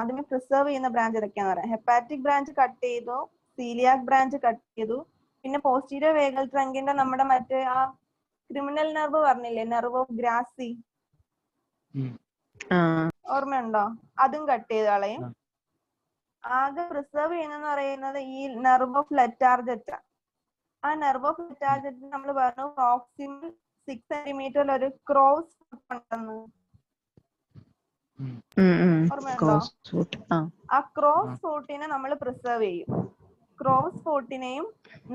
അതിനെ പ്രിസർവ് ചെയ്യുന്ന ബ്രാഞ്ച് ഏതൊക്കെയാന്ന് പറയാം. ഹെപ്പാറ്റിക് ബ്രാഞ്ച് കട്ട് ചെയ്തു, സീലിയാക് ബ്രാഞ്ച് കട്ട് ചെയ്തു, പിന്നെ പോസ്റ്റീരിയർ വേഗൽ ട്രങ്കിന്റെ നമ്മുടെ മറ്റേ ആ ക്രിമിനൽ നെർവ് പറഞ്ഞില്ലേ, നെർവ് ഓഫ് ഗ്രാസി, ഓർമ്മയുണ്ടോ? അതും കട്ട് ചെയ്ത് കളയും. ആകെ പ്രിസർവ് ചെയ്യുന്നെന്ന് പറയുന്നത് ഈ നെർവ് ഓഫ് ലെറ്റാർജറ്റ്. ആ നെർവ് ഓഫ് ലെറ്റാർജറ്റ് നമ്മൾ പറഞ്ഞു പ്രോക്സിമൽ 6 centimeter ഒരു ക്രോസ് ഉണ്ടെന്ന്. ഓർമ്മയുണ്ടോ? ആ ക്രോസ് ഫൂട്ടിനെ നമ്മൾ പ്രിസർവ് ചെയ്യും. ക്രോസ് ഫൂട്ടിനെയും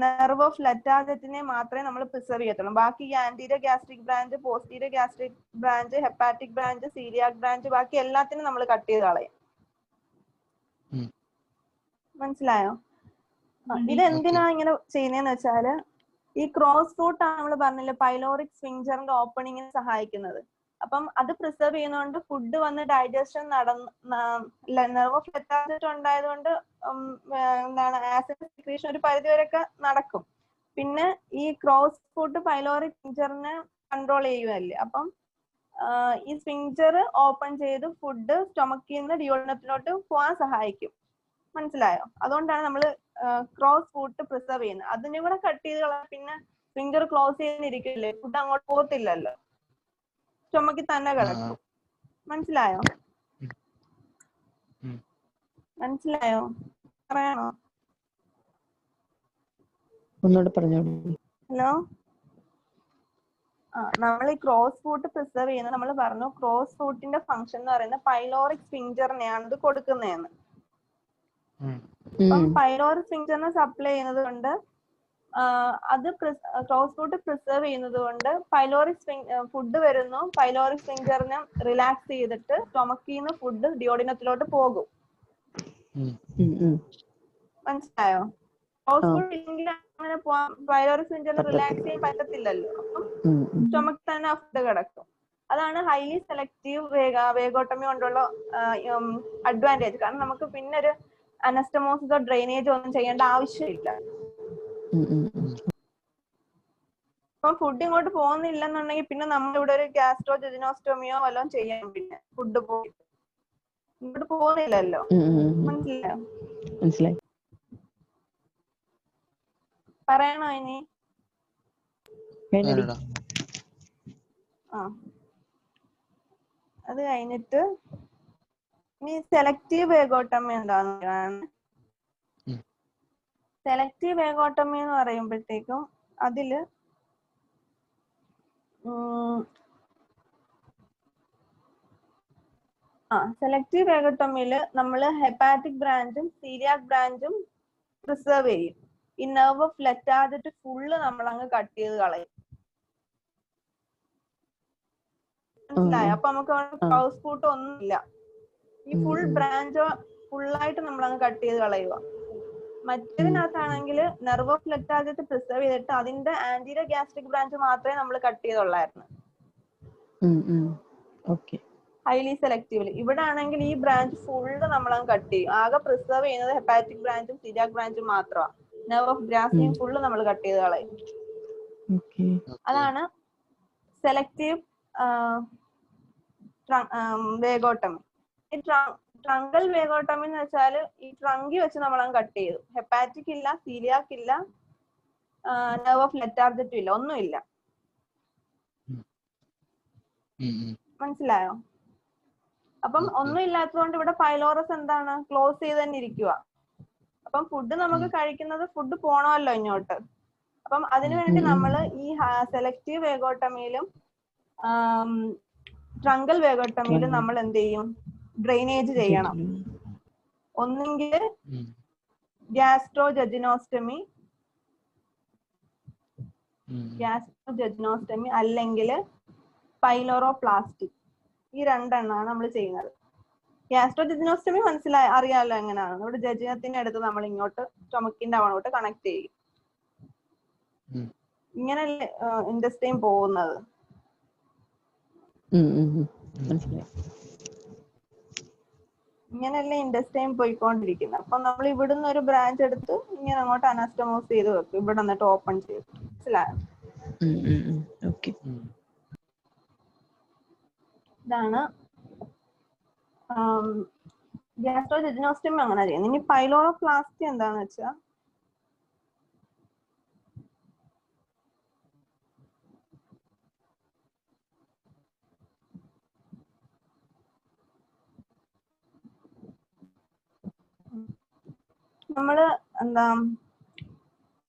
നെർവ് ഓഫ് ലെറ്റാർജറ്റിനെയും മാത്രമേ നമ്മൾ പ്രിസർവ് ചെയ്യത്തുള്ളൂ. ബാക്കി anterior gastric branch, posterior gastric branch, hepatic branch, coeliac branch, ബാക്കി എല്ലാത്തിനും നമ്മൾ കട്ട് ചെയ്ത് കളയും. മനസ്സിലായോ? ഇതെന്തിനാ ഇങ്ങനെ ചെയ്യുന്നതെന്ന് വെച്ചാല് ഈ ക്രോസ് ഫൂട്ട് ആണ് നമ്മൾ പറഞ്ഞില്ലേ പൈലോറിക് സ്ഫിങ്ക്ചറിന്റെ ഓപ്പണിങ്ങിന് സഹായിക്കുന്നത്. അപ്പം അത് പ്രിസർവ് ചെയ്യുന്നതുകൊണ്ട് ഫുഡ് വന്ന് ഡൈജഷൻ നെർവ് ഓഫ് ലെറ്റാർജറ്റ് ഉണ്ടായതുകൊണ്ട് എന്താണ് ആസിഡ് സെക്രീഷൻ ഒരു പരിധി വരെയൊക്കെ നടക്കും. പിന്നെ ഈ ക്രോസ് ഫുട്ട് പൈലോറിക് സ്ഫിങ്ചറിനെ കൺട്രോൾ ചെയ്യുമല്ലേ. അപ്പം ഈ സ്ഫിങ്ചർ ഓപ്പൺ ചെയ്ത് ഫുഡ് സ്റ്റൊമക്കിൽ നിന്ന് ഡിയോഡിനത്തിലോട്ട് പോകാൻ സഹായിക്കും. മനസ്സിലായോ? അതുകൊണ്ടാണ് നമ്മൾ ക്രോസ് ഫുട്ട് പ്രിസർവ് ചെയ്യുന്നത്. അതിനെ കൂടെ കട്ട് ചെയ്ത് കളയാൻ പിന്നെ സ്ഫിങ്ചർ ക്ലോസ് ചെയ്തിരിക്കില്ലേ, ഫുഡ് അങ്ങോട്ട് പോകത്തില്ലല്ലോ, സ്റ്റൊമക്കിൽ തന്നെ കിടക്കും. മനസ്സിലായോ? മനസ്സിലായോ? പറയണോ? ഒന്നുകൂടെ പറഞ്ഞോളൂ. ഹലോ. നമ്മൾ ഈ ക്രോസ് ഫുട്ട് പ്രിസർവ് ചെയ്യുന്നത് നമ്മൾ പറഞ്ഞു. ക്രോസ് ഫുട്ടിന്റെ ഫംഗ്ഷൻ എന്ന് പറയുന്നത് പൈലോറിക് സ്ഫിങ്ചറിനെയാണ് ഇത് കൊടുക്കുന്നതെന്ന്. അപ്പം പൈലോറിക് സ്ഫിങ്ചറിനെ സപ്ലൈ ചെയ്യുന്നത് കൊണ്ട് അത് ക്രോസ് ഫുട്ട് പ്രിസർവ് ചെയ്യുന്നത് കൊണ്ട് പൈലോറിക് ഫുഡ് വരുന്നു, പൈലോറിക് സ്ഫിങ്ചറിനെ റിലാക്സ് ചെയ്തിട്ട് സ്റ്റൊമക്കിൽ നിന്ന് ഫുഡ് ഡിയോഡിനത്തിലോട്ട് പോകും. മനസ്സിലായോ? ക്രോസ് ഫുഡ് ഇല്ലെങ്കിൽ അങ്ങനെ പോവാൻ പൈലോറിക് സ്ഫിങ്ചറിനെ റിലാക്സ് ചെയ്യാൻ പറ്റത്തില്ലല്ലോ. അപ്പം സ്റ്റൊമക്കിൽ തന്നെ ആ ഫുഡ് കിടക്കും. അതാണ് ഹൈലി സെലക്റ്റീവ് വേഗോട്ടമി കൊണ്ടുള്ള അഡ്വാൻറ്റേജ്. കാരണം നമുക്ക് പിന്നെ ഒരു അനസ്റ്റമോസിസോ ഡ്രെയിനേജോ ഒന്നും ചെയ്യേണ്ട ആവശ്യമില്ല. ഇപ്പം ഫുഡ് ഇങ്ങോട്ട് പോകുന്നില്ലെന്നുണ്ടെങ്കിൽ പിന്നെ നമ്മളിവിടെ ഒരു ഗ്യാസ്ട്രോജെജിനോസ്റ്റോമിയോ വല്ലതും ചെയ്യാം. പിന്നെ ഫുഡ് പോയിട്ട് ഇങ്ങോട്ട് പോകുന്നില്ലല്ലോ. മനസ്സിലായോ? മനസ്സിലായി. പറയണോ ഇനി? അത് കഴിഞ്ഞിട്ട് ഇനി സെലക്റ്റീവ് വേഗോട്ടമി എന്താണെന്ന്. സെലക്റ്റീവ് വേഗോട്ടമി എന്ന് പറയുമ്പോഴത്തേക്കും അതില് സെലക്റ്റീവ് വേഗോട്ടമിയില് നമ്മൾ ഹെപ്പാറ്റിക് ബ്രാഞ്ചും സീലിയാക് ബ്രാഞ്ചും പ്രിസർവ് ചെയ്യും. ഈ നെർവ് ഫ്ലെറ്റാതിട്ട് ഫുള്ള് നമ്മൾ അങ്ങ് കട്ട് ചെയ്ത് കളയും. മനസ്സിലായോ? അപ്പൊ നമുക്ക് ക്രോസ് ഫുട്ട് ഒന്നുമില്ല. ഈ ഫുൾ ബ്രാഞ്ചോ ഫുള്ളായിട്ട് നമ്മൾ അങ്ങ് കട്ട് ചെയ്ത് കളയുക. മറ്റേതിനകത്താണെങ്കിൽ നെർവ് ഫ്ലെറ്റാതിട്ട് പ്രിസർവ് ചെയ്തിട്ട് അതിന്റെ ആന്റീരിയർ ഗ്യാസ്ട്രിക് ബ്രാഞ്ച് മാത്രമേ നമ്മൾ കട്ട് ചെയ്തുള്ളായിരുന്നു. Highly selectively. ഇവിടെ ആണെങ്കിൽ ഈ ബ്രാഞ്ച് ഫുള്ള് നമ്മൾ അങ്ങ് കട്ട് ചെയ്യും. ആകെ പ്രിസർവ് ചെയ്യുന്നത് ഹെപ്പാറ്റിക് ബ്രാഞ്ചും സീലിയാക് ബ്രാഞ്ചും മാത്രമാണ്. നെർവ് ഓഫ് ഗ്രാസിയം ഫുള്ള് നമ്മൾ കട്ട് ചെയ്ത് കളയും. അതാണ് സെലക്റ്റീവ് വേഗോട്ടമി. ഈ ട്രങ്കൽ വേഗോട്ടമി എന്ന് വെച്ചാൽ ഈ ട്രങ്കി വെച്ച് നമ്മൾ അങ്ങ് കട്ട് ചെയ്തു. ഹെപ്പാറ്റിക് ഇല്ല, സീലിയാക് ഇല്ല, നെർവ് ഓഫ് ലെറ്റാർജറ്റും ഇല്ല, ഒന്നുമില്ല. മനസ്സിലായോ? അപ്പം ഒന്നും ഇല്ലാത്തതുകൊണ്ട് ഇവിടെ പൈലോറസ് എന്താണ്, ക്ലോസ് ചെയ്ത് തന്നെ ഇരിക്കുക. അപ്പം ഫുഡ് നമുക്ക് കഴിക്കുന്നത് ഫുഡ് പോണമല്ലോ ഇങ്ങോട്ട്. അപ്പം അതിനുവേണ്ടി നമ്മൾ ഈ സെലക്റ്റീവ് വേഗോട്ടമിയിലും ട്രങ്കൽ വേഗോട്ടമിയിലും നമ്മൾ എന്ത് ചെയ്യും? ഡ്രെയിനേജ് ചെയ്യണം. ഒന്നെങ്കിൽ ഗ്യാസ്ട്രോജെജിനോസ്റ്റമി അല്ലെങ്കിൽ പൈലോറോപ്ലാസ്റ്റി. ഈ രണ്ടെണ്ണമാണ് നമ്മൾ ചെയ്യുന്നത്. ഗ്യാസ്ട്രോജെജിനോസ്റ്റമി അറിയാമല്ലോ എങ്ങനെയാണ്. ഇവിടെ ജെജിനത്തിന്റെ അടുത്ത് നമ്മൾ ഇങ്ങോട്ട് സ്റ്റൊമക്കിന്റെ അവണോട്ട് കണക്ട് ചെയ്യും. ഇങ്ങനല്ലേ ഇൻഡസ്റ്റൈൻ പോകുന്നത്. ഇങ്ങനല്ലേ ഇൻഡസ്റ്റൈൻ പോയിക്കൊണ്ടിരിക്കുന്നത്. അപ്പൊ നമ്മൾ ഇവിടുന്ന് ഒരു ബ്രാഞ്ച് എടുത്ത് ഇങ്ങനെ അങ്ങോട്ട് അനസ്റ്റമോസ് ചെയ്ത് വെക്കും. ഇവിടെ വന്നിട്ട് ഓപ്പൺ ചെയ്യും. മനസ്സിലായോ? ഇതാണ് ഗ്യാസ്ട്രോജെജിനോസ്റ്റമി അങ്ങനെ ചെയ്യുന്നത്. ഇനി പൈലോറോപ്ലാസ്റ്റി എന്താന്ന് വെച്ചാൽ നമ്മള് എന്താ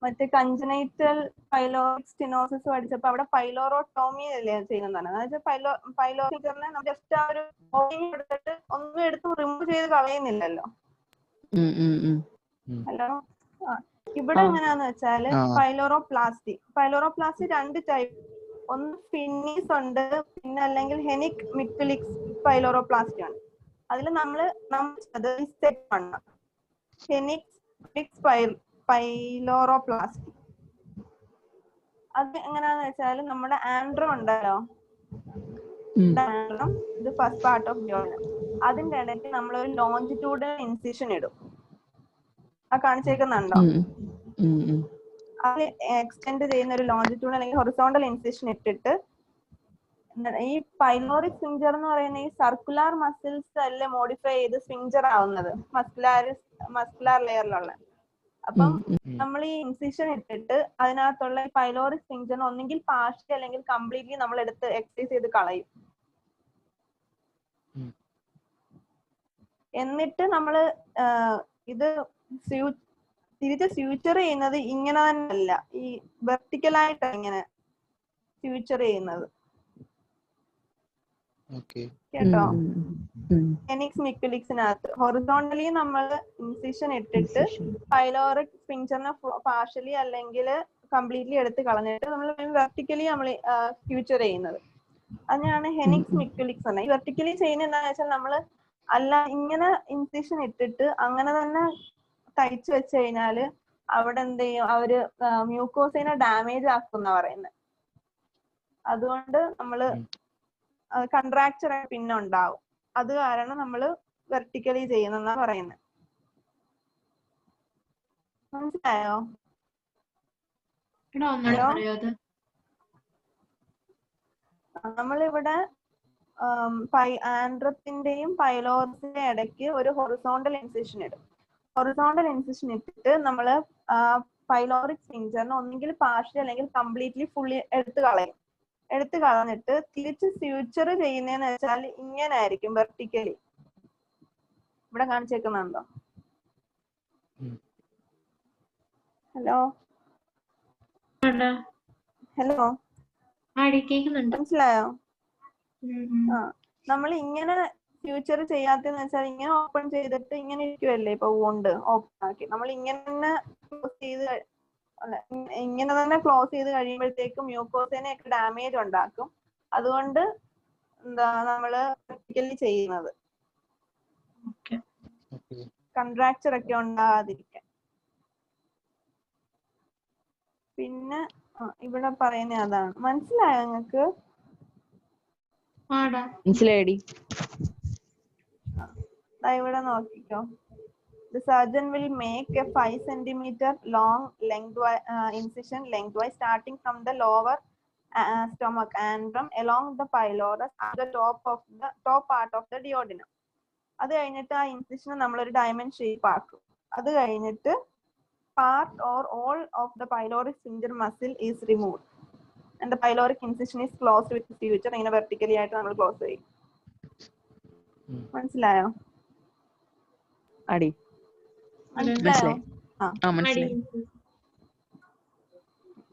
മറ്റേ കൺജനൈറ്റൽ പൈലോറിക് സ്റ്റിനോസിസ് പഠിച്ചപ്പോ അവിടെ പൈലോറോട്ടോമി അല്ലേ ചെയ്യുന്നതാണ്. അതായത് പൈലോറിനെ നമ്മൾ ജസ്റ്റ് ആ ഒരു എടുത്തിട്ട് ഒന്നും എടുത്ത് റിമൂവ് ചെയ്ത് കളയുന്നില്ലല്ലോ. ഹലോ. ഇവിടെ എങ്ങനെയാന്ന് വെച്ചാല് പൈലോറോപ്ലാസ്റ്റി രണ്ട് ടൈപ്പ്. ഒന്ന് ഫിന്നീസ് ഉണ്ട്, പിന്നെ അല്ലെങ്കിൽ ഹെനിക് മിക്കുലിക്സ് പൈലോറോപ്ലാസ്റ്റി ആണ്. അതിൽ നമ്മള് ഹെനിക് പൈലോറോപ്ലാസ്റ്റി. അത് എങ്ങനെയാന്ന് വെച്ചാൽ നമ്മുടെ ആൻഡ്രം ഉണ്ടല്ലോ, ഇത് ഫസ്റ്റ് പാർട്ട് ഓഫ് ഡിയോഡിനം. അതിന്റെ ഇടയ്ക്ക് നമ്മൾ ഒരു ലോഞ്ചിറ്റ്യൂഡിനൽ ഇൻസിഷൻ ഇടും. ആ കാണിച്ചേക്കുന്നുണ്ടോ? അത് എക്സ്റ്റെൻഡ് ചെയ്യുന്ന ഒരു ലോഞ്ചിറ്റ്യൂഡ് അല്ലെങ്കിൽ ഹൊറിസോണ്ടൽ ഇൻസിഷൻ ഇട്ടിട്ട് ഈ പൈലോറിക് സ്ഫിങ്ചർ എന്ന് പറയുന്ന ഈ സർക്കുലർ മസിൽസ് അല്ലേ മോഡിഫൈ ചെയ്ത് സ്ഫിങ്ചർ ആവുന്നത് മസ്കുലാർ ലെയറിലുള്ള. അപ്പം നമ്മൾ ഈ ഇൻസിഷൻ ഇട്ടിട്ട് അതിനകത്തുള്ള ഈ പൈലോറിക് സ്ഫിങ്ചറിനെ ഒന്നെങ്കിൽ പാർഷ്യലി അല്ലെങ്കിൽ കംപ്ലീറ്റ്ലി നമ്മൾ എടുത്ത് എക്സസൈസ് ചെയ്ത് കളയും. എന്നിട്ട് നമ്മൾ ഇത് തിരിച്ച് ഫ്യൂച്ചർ ചെയ്യുന്നത് ഇങ്ങനെ തന്നെ അല്ല, ഈ വെർട്ടിക്കലായിട്ടാണ് ഇങ്ങനെ ഫ്യൂച്ചർ ചെയ്യുന്നത്. കേട്ടോ? ഹെനിക്സ് മിക്കുലിക്സിനകത്ത് ഹൊറിസോണ്ടലി നമ്മൾ ഇൻസിഷൻ ഇട്ടിട്ട് പൈലോറിക് സ്ഫിങ്ചറിനെ പാർഷ്യലി അല്ലെങ്കിൽ കംപ്ലീറ്റ്ലി എടുത്ത് കളഞ്ഞിട്ട് നമ്മൾ വെർട്ടിക്കലി നമ്മൾ ഫ്യൂച്ചർ ചെയ്യുന്നത്. അതിനാണ് ഹെനിക്സ് മിക്കുലിക്സ് എന്ന്. ഈ വെർട്ടിക്കലി ചെയ്യുന്നത് എന്താണെന്ന് വെച്ചാൽ നമ്മൾ അല്ല ഇങ്ങനെ ഇൻസിഷൻ ഇട്ടിട്ട് അങ്ങനെ തന്നെ തയ്ച്ചു വെച്ച് കഴിഞ്ഞാല് അവിടെ എന്ത് ചെയ്യും, അവര് മ്യൂക്കോസിനെ ഡാമേജ് ആക്കുന്ന പറയുന്നത്. അതുകൊണ്ട് നമ്മള് കൺട്രാക്ചർ പിന്നെ ഉണ്ടാവും. അത് കാരണം നമ്മൾ വെർട്ടിക്കലി ചെയ്യുന്നെന്നാ പറയുന്നത്. മനസ്സിലായോ? നമ്മളിവിടെ ആൻഡ്രത്തിന്റെയും പൈലോറസിന്റെയും ഇടയ്ക്ക് ഒരു ഹൊറിസോണ്ടൽ ഇൻസിഷൻ ഇടും. ഹൊറിസോണ്ടൽ ഇൻസിഷൻ ഇട്ടിട്ട് നമ്മൾ പൈലോറിക് സ്ഫിങ്ചറിനെ ഒന്നെങ്കിൽ പാർഷ്യലി അല്ലെങ്കിൽ കംപ്ലീറ്റ്ലി ഫുള്ളി എടുത്ത് കളഞ്ഞിട്ട് തിരിച്ച് ഫ്യൂച്ചർ ചെയ്യുന്നതെന്ന് വെച്ചാൽ ഇങ്ങനെ ആയിരിക്കും, വെർട്ടിക്കലി. ഇവിടെ കാണിച്ചേക്കുന്നുണ്ടോ? ഹലോ ഹലോ, മനസ്സിലായോ? നമ്മൾ ഇങ്ങനെ ഫ്യൂച്ചർ ചെയ്യാത്തെന്ന് വെച്ചാൽ ഇങ്ങനെ ഓപ്പൺ ചെയ്തിട്ട് ഇങ്ങനെ ഇരിക്കുവല്ലേ, ഇപ്പൊ വോണ്ട് ഓപ്പൺ ആക്കി നമ്മൾ ഇങ്ങനെ ക്ലോസ് ചെയ്ത് ഇങ്ങനെ തന്നെ ക്ലോസ് ചെയ്ത് കഴിയുമ്പോഴത്തേക്കും മ്യൂക്കോസിനെ ഒക്കെ ഡാമേജ് ഉണ്ടാക്കും. അതുകൊണ്ട് എന്താ നമ്മള് പ്രാക്ടിക്കലി ചെയ്യുന്നത് കൺട്രാക്ചർ ഒക്കെ ഉണ്ടാകാതിരിക്കാൻ. പിന്നെ ഇവിടെ പറയുന്ന അതാണ്. മനസ്സിലായോ നിങ്ങക്ക്? മനസ്സിലായി. ഇവിടെ നോക്കിക്കോ. The surgeon will make a 5 centimeter long incision lengthwise starting from the lower stomach antrum along the pylorus at the top part of the duodenum. അത് കഴിഞ്ഞിട്ട് ആ ഇൻസിഷനെ നമ്മളൊരു ഡയമണ്ട് ഷേപ്പ് ആക്കും. അത് കഴിഞ്ഞിട്ട് part or all of the pyloric sphincter muscle is removed and the pyloric incision is closed with suture. ഇങ്ങനെ vertically ആയിട്ട് നമ്മൾ ക്ലോസ് ചെയ്യും. മനസ്സിലായോ? അടി മനസ്സിലായി.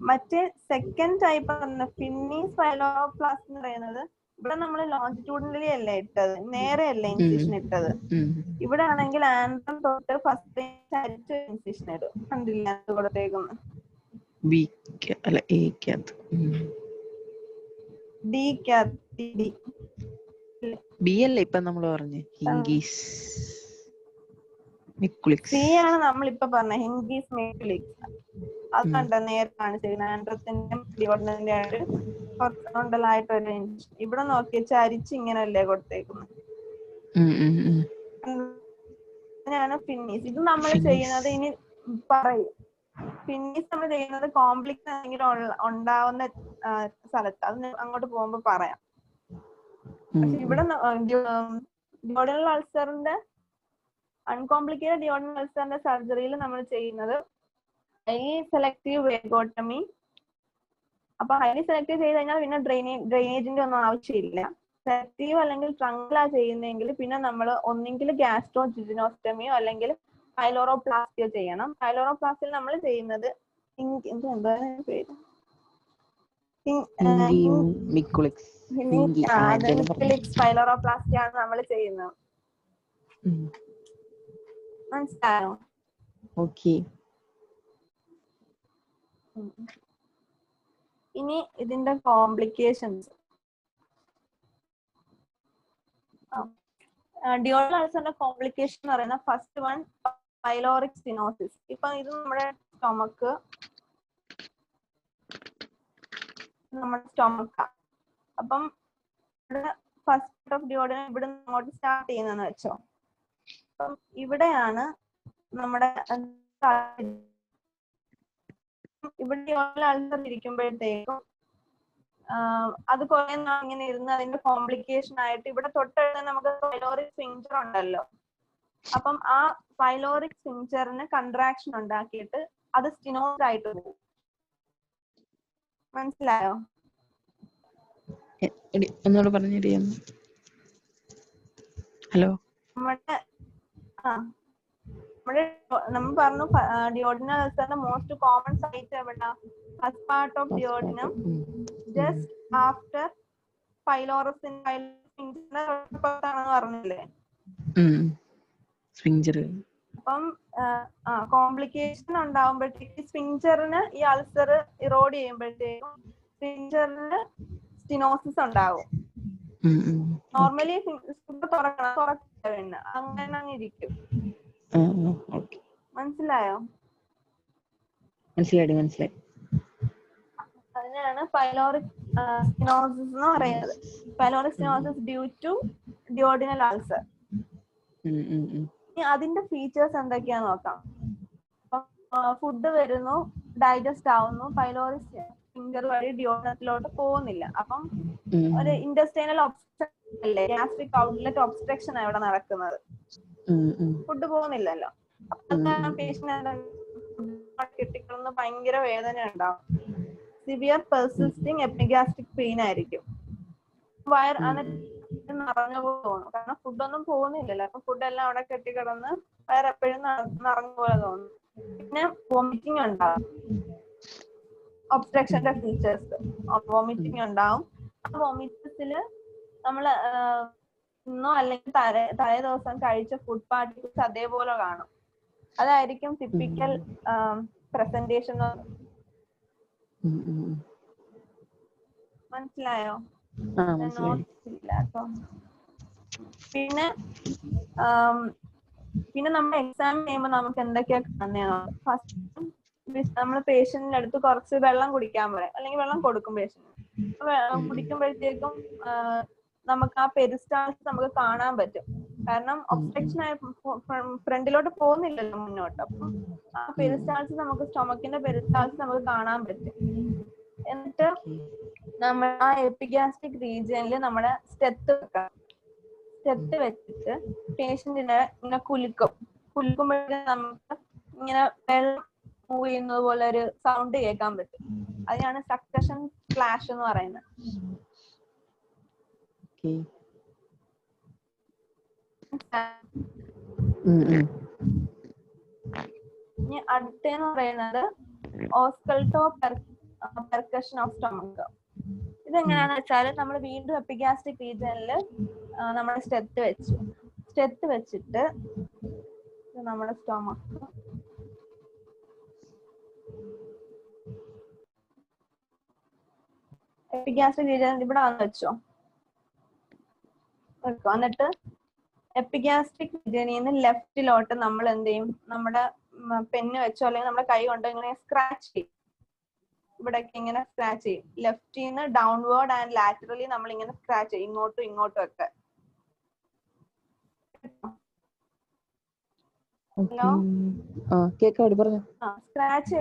മറ്റേ സെക്കൻഡ് ടൈപ്പ് പറഞ്ഞ ഫിന്നീസ് പൈലോറോപ്ലാസ്റ്റ് എന്ന് പറയുന്നത് ഇവിടെ നമ്മൾ ലോഞ്ചിറ്റ്യൂഡിനലി അല്ലേ ഇട്ടത്, നേരെ അല്ലേ ഇൻസിഷൻ ഇട്ടത്. ഇവിടെ ആണെങ്കിൽ ആൻഡ്രം തൊട്ട് ഫസ്റ്റ് ഇൻസിഷൻ ഇടും. കണ്ടില്ല കൊടുത്തേക്കുന്നു ബി അല്ലേ ഇപ്പൊ നമ്മൾ പറഞ്ഞ സി ആണ് നമ്മളിപ്പൊ പറഞ്ഞ ഹിംഗീസ് മിക്കുലിക്സ്. അതുകൊണ്ട് നേരെ കാണിച്ചിരിക്കുന്നത് ആൻഡ്രത്തിന്റെ ഡിയോഡനത്തിന്റെ ആയിട്ട് ഹൊറിസോണ്ടൽ ഒരു ഇൻസിഷൻ. ഇവിടെ നോക്കിയ ചരിച്ച് ഇങ്ങനല്ലേ കൊടുത്തേക്കുന്നത്. അങ്ങനെയാണ് ഫിന്നീസ്. ഇത് നമ്മൾ ചെയ്യുന്നത് ഇനി പറയും. ഫിന്നീസ് നമ്മൾ ചെയ്യുന്നത് കോംപ്ലിക്സ് എന്തെങ്കിലും ഉണ്ടാവുന്ന സ്ഥലത്ത്, അത് അങ്ങോട്ട് പോകുമ്പോ പറയാം. പക്ഷെ ഇവിടെ ഡിയോഡനൽ അൾസറിന്റെ അൺകോംപ്ലിക്കേറ്റഡ് ഡിയോഡനൽ അൾസറിന്റെ സർജറിയിൽ നമ്മൾ ചെയ്യുന്നത് ഹൈലി സെലക്റ്റീവ് വേഗോട്ടമി. അപ്പൊ ഹൈലി സെലക്റ്റീവ് ചെയ്ത് കഴിഞ്ഞാൽ പിന്നെ ഡ്രെയിനേജിന്റെ ഒന്നും ആവശ്യമില്ല. സെലക്റ്റീവ് അല്ലെങ്കിൽ ട്രങ്കുലാ ചെയ്യുന്നെങ്കിൽ പിന്നെ നമ്മൾ ഒന്നെങ്കിൽ ഗ്യാസ്ട്രോ ജിജിനോസ്റ്റമിയോ അല്ലെങ്കിൽ പൈലോറോപ്ലാസ്റ്റിയോ ചെയ്യണം. പൈലോറോപ്ലാസ്റ്റിയിൽ നമ്മൾ ചെയ്യുന്നത് പൈലോറോപ്ലാസ്റ്റി ആണ് നമ്മൾ ചെയ്യുന്നത്. മനസ്സിലായോ? ഓക്കേ. ഇനി ഇതിന്റെ കോംപ്ലിക്കേഷൻസ്. ഡിയോഡനൽ അൾസറിന്റെ കോംപ്ലിക്കേഷൻ എന്ന് പറയുന്ന ഫസ്റ്റ് വൺ പൈലോറിക് സ്റ്റിനോസിസ്. ഇപ്പൊ ഇത് നമ്മുടെ സ്റ്റൊമക്ക് അപ്പം ഫസ്റ്റ് ഓഫ് ഡിയോഡനം ഇവിടെ അങ്ങോട്ട് സ്റ്റാർട്ട് ചെയ്യുന്നതെന്ന് വെച്ചോ. അപ്പം ഇവിടെയാണ് നമ്മുടെ ഇവിടെ അൾസർ ഇരിക്കുമ്പോഴത്തേക്കും അത് കുറെ നാൾ ഇങ്ങനെ ഇരുന്ന് അതിന്റെ കോംപ്ലിക്കേഷൻ ആയിട്ട് ഇവിടെ തൊട്ടടുത്ത് നമുക്ക് പൈലോറിക് സ്ഫിങ്ക്റ്റർ ഉണ്ടല്ലോ. അപ്പം ആ പൈലോറിക് സ്ഫിങ്ക്റ്ററിന് കൺട്രാക്ഷൻ ഉണ്ടാക്കിയിട്ട് അത് സ്റ്റിനോസ് ആയിട്ട് പോകും. മനസ്സിലായോ? ഒന്നുകൂടെ പറഞ്ഞു. ഹലോ, നമ്മൾ പറഞ്ഞു ഡിയോഡിനൽ അൾസറിന്റെ മോസ്റ്റ് കോമൺ സൈറ്റ് എവിടാ? First part of duodenum, just after പൈലോറസിൻ പറഞ്ഞില്ലേ. അപ്പം കോംപ്ലിക്കേഷൻ ഉണ്ടാവുമ്പോഴത്തേക്ക് സ്ഫിങ്ക്റ്ററിന് ഈ അൾസർ ഇറോഡ് ചെയ്യുമ്പോഴത്തേക്കും സ്ഫിങ്ക്റ്ററിന് സ്റ്റിനോസിസ് ഉണ്ടാവും. നോർമലി തുറക്കില്ല, അങ്ങനെ അങ്ങ് ഇരിക്കും. മനസ്സിലായോ? മനസ്സിലായി. അതിനാണ് പൈലോറിക് സ്റ്റിനോസിസ് എന്ന് പറയുന്നത്. Pyloric stenosis due to duodenal ulcer. അതിന്റെ ഫീച്ചേഴ്സ് എന്തൊക്കെയാന്ന് നോക്കാം. ഫുഡ് വരുന്നു, ഡൈജസ്റ്റ് ആവുന്നു, പൈലോറിക് സ്ഫിങ്ക്റ്റർ വഴി ഡിയോഡിനത്തിലോട്ട് പോകുന്നില്ല. അപ്പം ഒരു ഇന്റസ്റ്റൈനൽ ഒബ്സ്ട്രക്ഷൻ അല്ലേ, ഗ്യാസ്ട്രിക് ഔട്ട്ലെറ്റ് ഒബ്സ്ട്രക്ഷൻ ആണ് ഇവിടെ നടക്കുന്നത്. ഫുഡ് പോകുന്നില്ലല്ലോ. അപ്പൊ പേഷ്യന്റ് കെട്ടിക്കിടന്ന് ഭയങ്കര വേദന ഉണ്ടാവും. സിവിയർ പെർസിസ്റ്റിംഗ് എപ്പിഗാസ്ട്രിക് പെയിൻ ആയിരിക്കും. വയർ നിറഞ്ഞ പോലെ തോന്നും, കാരണം ഫുഡൊന്നും പോകുന്നില്ലല്ലോ. അപ്പൊ ഫുഡെല്ലാം അവിടെ കെട്ടിക്കിടന്ന് വയറെപ്പോഴും നിറഞ്ഞ പോലെ തോന്നും. പിന്നെ വോമിറ്റിംഗ് ഉണ്ടാവും. ഒബ്സ്ട്രക്ഷന്റെ ഫീച്ചേഴ്സ് വോമിറ്റിംഗ് ഉണ്ടാവും. ആ വോമിറ്റസില് നമ്മള് ഇന്നോ അല്ലെങ്കിൽ തലേ ദിവസം കഴിച്ച ഫുഡ് പാർട്ടിക്കിൾസ് അതേപോലെ കാണും. അതായിരിക്കും ടിപ്പിക്കൽ പ്രസന്റേഷൻ. മനസ്സിലായോ? പിന്നെ നമ്മൾ എക്സാം ചെയ്യുമ്പോൾ നമുക്ക് എന്തൊക്കെയാ കാണുന്നതാണ്. ഫസ്റ്റ് നമ്മൾ പേഷ്യന്റിന്റെ അടുത്ത് കുറച്ച് വെള്ളം കുടിക്കാൻ പറയാം, അല്ലെങ്കിൽ വെള്ളം കൊടുക്കും പേഷ്യന്റ്. കുടിക്കുമ്പോഴത്തേക്കും നമുക്ക് ആ പെരിസ്റ്റാൾസ് നമുക്ക് കാണാൻ പറ്റും. കാരണം ഒബ്സ്ട്രക്ഷൻ ആയി ഫ്രണ്ടിലോട്ട് പോകുന്നില്ലല്ലോ മുന്നോട്ട്. അപ്പം ആ പെരിസ്റ്റാൾസ് നമുക്ക് സ്റ്റൊമക്കിന്റെ പെരിസ്റ്റാൾസ് നമുക്ക് കാണാൻ പറ്റും. എന്നിട്ട് നമ്മൾ ആ എപ്പിഗാസ്ട്രിക് റീജിയനിൽ നമ്മുടെ സ്റ്റെത്ത് വെക്കാം. സ്റ്റെത്ത് വെച്ചിട്ട് പേഷ്യന്റിനെ ഇങ്ങനെ കുലുക്കുമ്പോഴേ നമുക്ക് ഇങ്ങനെ വെള്ളം മൂവ് ചെയ്യുന്നത് പോലെ ഒരു സൗണ്ട് കേൾക്കാൻ പറ്റും. അതിനാണ് സക്സഷൻ ഫ്ലാഷ് എന്ന് പറയുന്നത്. ഇനി അടുത്തെന്ന് പറയുന്നത് ഓസ്കൾട്ടോ പെർക്കഷൻ ഓഫ് സ്റ്റൊമക്ക്. ഇതെങ്ങനെയാണെന്ന് വെച്ചാൽ നമ്മൾ വീണ്ടും എപ്പിഗാസ്ട്രിക് റീജിയനിൽ നമ്മൾ സ്റ്റെത്ത് വെച്ചിട്ട് നമ്മുടെ സ്റ്റൊമക്ക് എപ്പിഗാസ്ട്രിക് റീജിയൻ ഇവിടെ വന്ന് വെച്ചോ. എന്നിട്ട് എപ്പിഗാസ്ട്രിക് റീജിയനിൽ നിന്ന് ലെഫ്റ്റിലോട്ട് നമ്മൾ എന്ത് ചെയ്യും? നമ്മുടെ പെന്ന് വെച്ചോ അല്ലെങ്കിൽ നമ്മുടെ കൈ കൊണ്ട് ഇങ്ങനെ സ്ക്രാച്ച് ചെയ്യും. ഇവിടേക്ക് ഇങ്ങനെ സ്ക്രാച്ച് ചെയ്യും. ലെഫ്റ്റിൽ നിന്ന് ഡൗൺവേർഡ് ആൻഡ് ലാറ്ററലി നമ്മൾ ഇങ്ങനെ സ്ക്രാച്ച് ചെയ്യും, ഇങ്ങോട്ടും ഒക്കെ. ഹലോ, സ്ക്രാച്ച്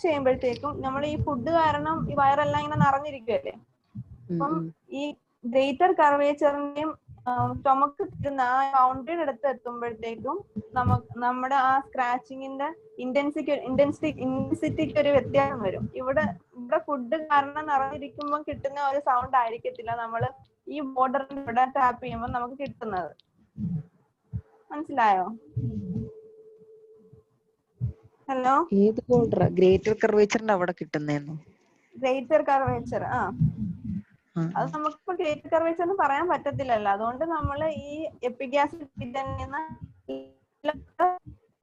ചെയ്യുമ്പോഴത്തേക്കും നമ്മൾ ഈ ഫുഡ് കാരണം ഈ വയറെല്ലാം ഇങ്ങനെ നിറഞ്ഞിരിക്കുമല്ലേ. അപ്പം ഈ ഗ്രേറ്റർ കർവേച്ചറിന്റെയും സ്റ്റൊമക്ക് കിട്ടുന്ന ആ ബൗണ്ടറിയുടെ അടുത്ത് എത്തുമ്പോഴത്തേക്കും നമ്മുടെ ആ സ്ക്രാച്ചിങ്ങിന്റെ ഇന്റൻസിറ്റിക്ക് ഒരു വ്യത്യാസം വരും. ഇവിടെ ഫുഡ് കാരണം നിറഞ്ഞിരിക്കുമ്പോൾ കിട്ടുന്ന ഒരു സൗണ്ട് ആയിരിക്കത്തില്ല നമ്മൾ ഈ ബോർഡറിന്റെ ഇവിടെ ടാപ്പ് ചെയ്യുമ്പോൾ നമുക്ക് കിട്ടുന്നത്. മനസ്സിലായോ? ഹലോ, ഏത് ബോർഡറാ? ഗ്രേറ്റർ കർവേച്ചറിന്റെ അവിടെ കിട്ടുന്നേന്നോ? Greater curvature. അത് നമുക്കിപ്പോ ഗ്രേറ്റർ കർവേച്ചർ എന്ന് പറയാൻ പറ്റത്തില്ലല്ലോ. അതുകൊണ്ട് നമ്മൾ ഈ എപ്പിഗാസ്ട്രിക് റീജിയനിൽ നിന്ന്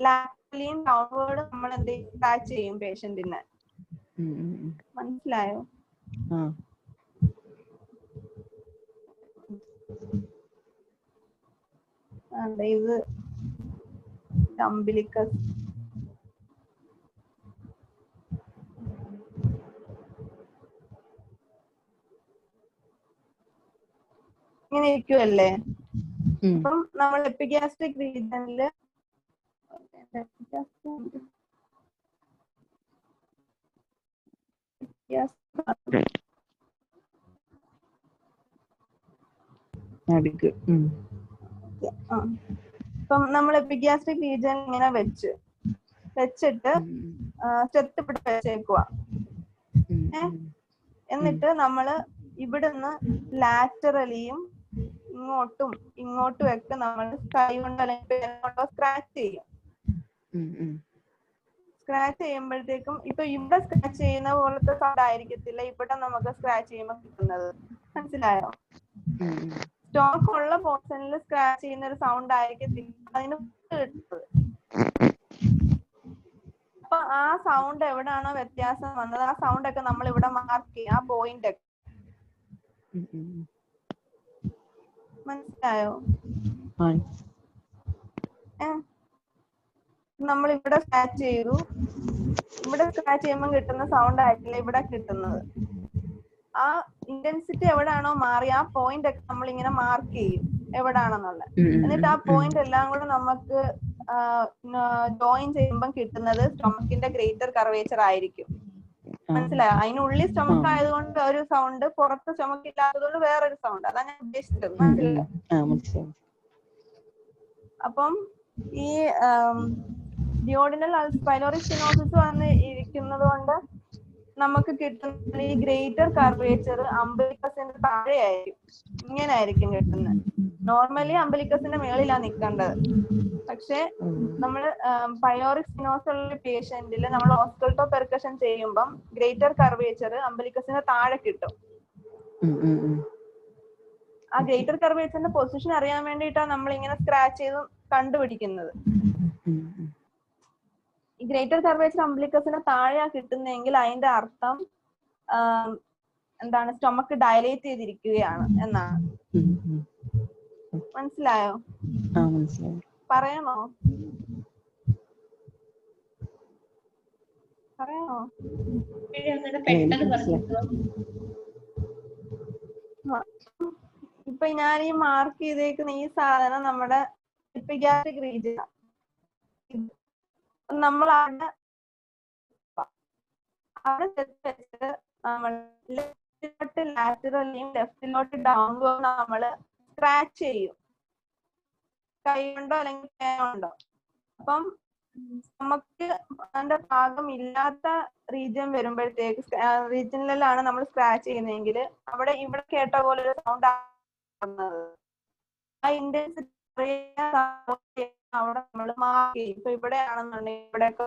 ലാറ്ററലിയും ഡൗൺവേർഡ് നമ്മൾ എന്ത് സ്ക്രാച്ച് ചെയ്യും പേഷ്യന്റിനെ. മനസ്സിലായോ? ഇത് അംബിലിക്കസ്. ഇങ്ങനെ ഇരിക്കുവല്ലേ. അപ്പം നമ്മൾ എപ്പിഗാസ്ട്രിക് റീജിയനില് Yes. അടുക്ക്. ഇപ്പം നമ്മൾ എപ്പിഗ്യാസ്ട്രിക് റീജിയൻ ഇങ്ങനെ വെച്ചിട്ട് ചെത്ത് പിടിച്ച് വെച്ചേക്കുക. എന്നിട്ട് നമ്മള് ഇവിടുന്ന് ലാറ്ററലിയും ഇങ്ങോട്ടും ഒക്കെ നമ്മൾ കൈ കൊണ്ട് അല്ലെങ്കിൽ സ്ക്രാച്ച് ചെയ്യും. സ്ക്രാച്ച് ചെയ്യുമ്പോഴത്തേക്കും ഇപ്പൊ ഇവിടെ സ്ക്രാച്ച് ചെയ്യുന്ന പോലത്തെ സൗണ്ട് ആയിരിക്കത്തില്ല ഇവിടെ നമുക്ക് സ്ക്രാച്ച് ചെയ്യുമ്പോൾ കിട്ടുന്നത്. മനസ്സിലായോ? സ്റ്റോക്ക് ഉള്ള പോർഷനിൽ സ്ക്രാച്ച് ചെയ്യുന്ന ഒരു സൗണ്ട് ആയിരിക്കത്തില്ല അതിന് കിട്ടുന്നത്. അപ്പൊ ആ സൗണ്ട് എവിടാണോ വ്യത്യാസം വന്നത് ആ സൗണ്ട് ഒക്കെ നമ്മൾ ഇവിടെ മാർക്ക് ചെയ്യും. ആ പോയിന്റ് ഒക്കെ മനസ്സിലായോ? നമ്മൾ ഇവിടെ സ്ക്രാച്ച് ചെയ്തു. ഇവിടെ സ്ക്രാച്ച് ചെയ്യുമ്പോൾ കിട്ടുന്ന സൗണ്ട് ആയിട്ടില്ല ഇവിടെ കിട്ടുന്നത്. ആ ഇന്റൻസിറ്റി എവിടാണോ മാറി ആ പോയിന്റ് ഒക്കെ നമ്മൾ ഇങ്ങനെ മാർക്ക് ചെയ്യും എവിടാണെന്നുള്ള. എന്നിട്ട് ആ പോയിന്റ് എല്ലാം കൂടെ നമുക്ക് ജോയിൻ ചെയ്യുമ്പോൾ കിട്ടുന്നത് സ്റ്റൊമക്കിന്റെ ഗ്രേറ്റർ കർവേച്ചർ ആയിരിക്കും. മനസ്സിലായോ? അതിനുള്ളിൽ സ്റ്റൊമക്ക് ആയതുകൊണ്ട് ഒരു സൗണ്ട്, പുറത്ത് സ്റ്റൊമക്ക് ഇല്ലാത്തതുകൊണ്ട് വേറൊരു സൗണ്ട്. അതാണ് ഞാൻ ഉദ്ദേശിച്ചത്. മനസ്സിലായോ? അപ്പം ഈ ഡിയോഡിനൽ പൈലോറിക് സ്റ്റെനോസിസ് വന്ന് ഇരിക്കുന്നത് കൊണ്ട് നമുക്ക് കിട്ടുന്ന ഈ ഗ്രേറ്റർ കർവേച്ചർ അംബലിക്കസിന്റെ താഴെയായിരിക്കും. ഇങ്ങനെ ആയിരിക്കും കിട്ടുന്നത്. നോർമലി അംബലിക്കസിന്റെ മേളിലാണ് നിൽക്കേണ്ടത്. പക്ഷെ നമ്മൾ പൈലോറിക് സ്റ്റെനോസിസ് ഉള്ള പേഷ്യന്റിൽ നമ്മൾ ഓസ്കൾട്ടോ പെർക്കഷൻ ചെയ്യുമ്പം ഗ്രേറ്റർ കർവേച്ചർ അംബലിക്കസിന്റെ താഴെ കിട്ടും. ആ ഗ്രേറ്റർ കർവേച്ചറിന്റെ പൊസിഷൻ അറിയാൻ വേണ്ടിയിട്ടാണ് നമ്മൾ ഇങ്ങനെ സ്ക്രാച്ച് ചെയ്ത് കണ്ടുപിടിക്കുന്നത്. ഈ ഗ്രേറ്റർ കർവേച്ചർ അംബലിക്കസിന് താഴെയാ കിട്ടുന്നതെങ്കിൽ അതിന്റെ അർത്ഥം എന്താണ്, സ്റ്റൊമക്ക് ഡയലേറ്റ് ചെയ്തിരിക്കുകയാണ് എന്നാണ്. മനസ്സിലായോ? പറയണോ? ഇപ്പൊ ഞാൻ ഈ മാർക്ക് ചെയ്തേക്കുന്ന ഈ സാധനം നമ്മുടെ എപ്പിഗ്യാസ്ട്രിക് റീജിയൻ. നമ്മൾ അവിടെ വെച്ചിട്ട് നമ്മൾ ലെഫ്റ്റിലോട്ട് ലാറ്ററലിയും ലെഫ്റ്റിലോട്ട് ഡൗൺവേർഡ് നമ്മള് സ്ക്രാച്ച് ചെയ്യും കൈ കൊണ്ടോ അല്ലെങ്കിൽ കൈ കൊണ്ടോ. അപ്പം നമുക്ക് അതിന്റെ ഭാഗം ഇല്ലാത്ത റീജിയൻ വരുമ്പോഴത്തേക്ക്, റീജിയനിലാണ് നമ്മൾ സ്ക്രാച്ച് ചെയ്യുന്നതെങ്കിൽ അവിടെ ഇവിടെ കേട്ട പോലെ ഒരു സൗണ്ട് ആവുന്നത്. ആ ഇന്റൻസിറ്റി അവിടെ നമ്മൾ മാർക്ക് ചെയ്യും. ഇപ്പൊ ഇവിടെയാണെന്നുണ്ടെങ്കിൽ ഇവിടെയൊക്കെ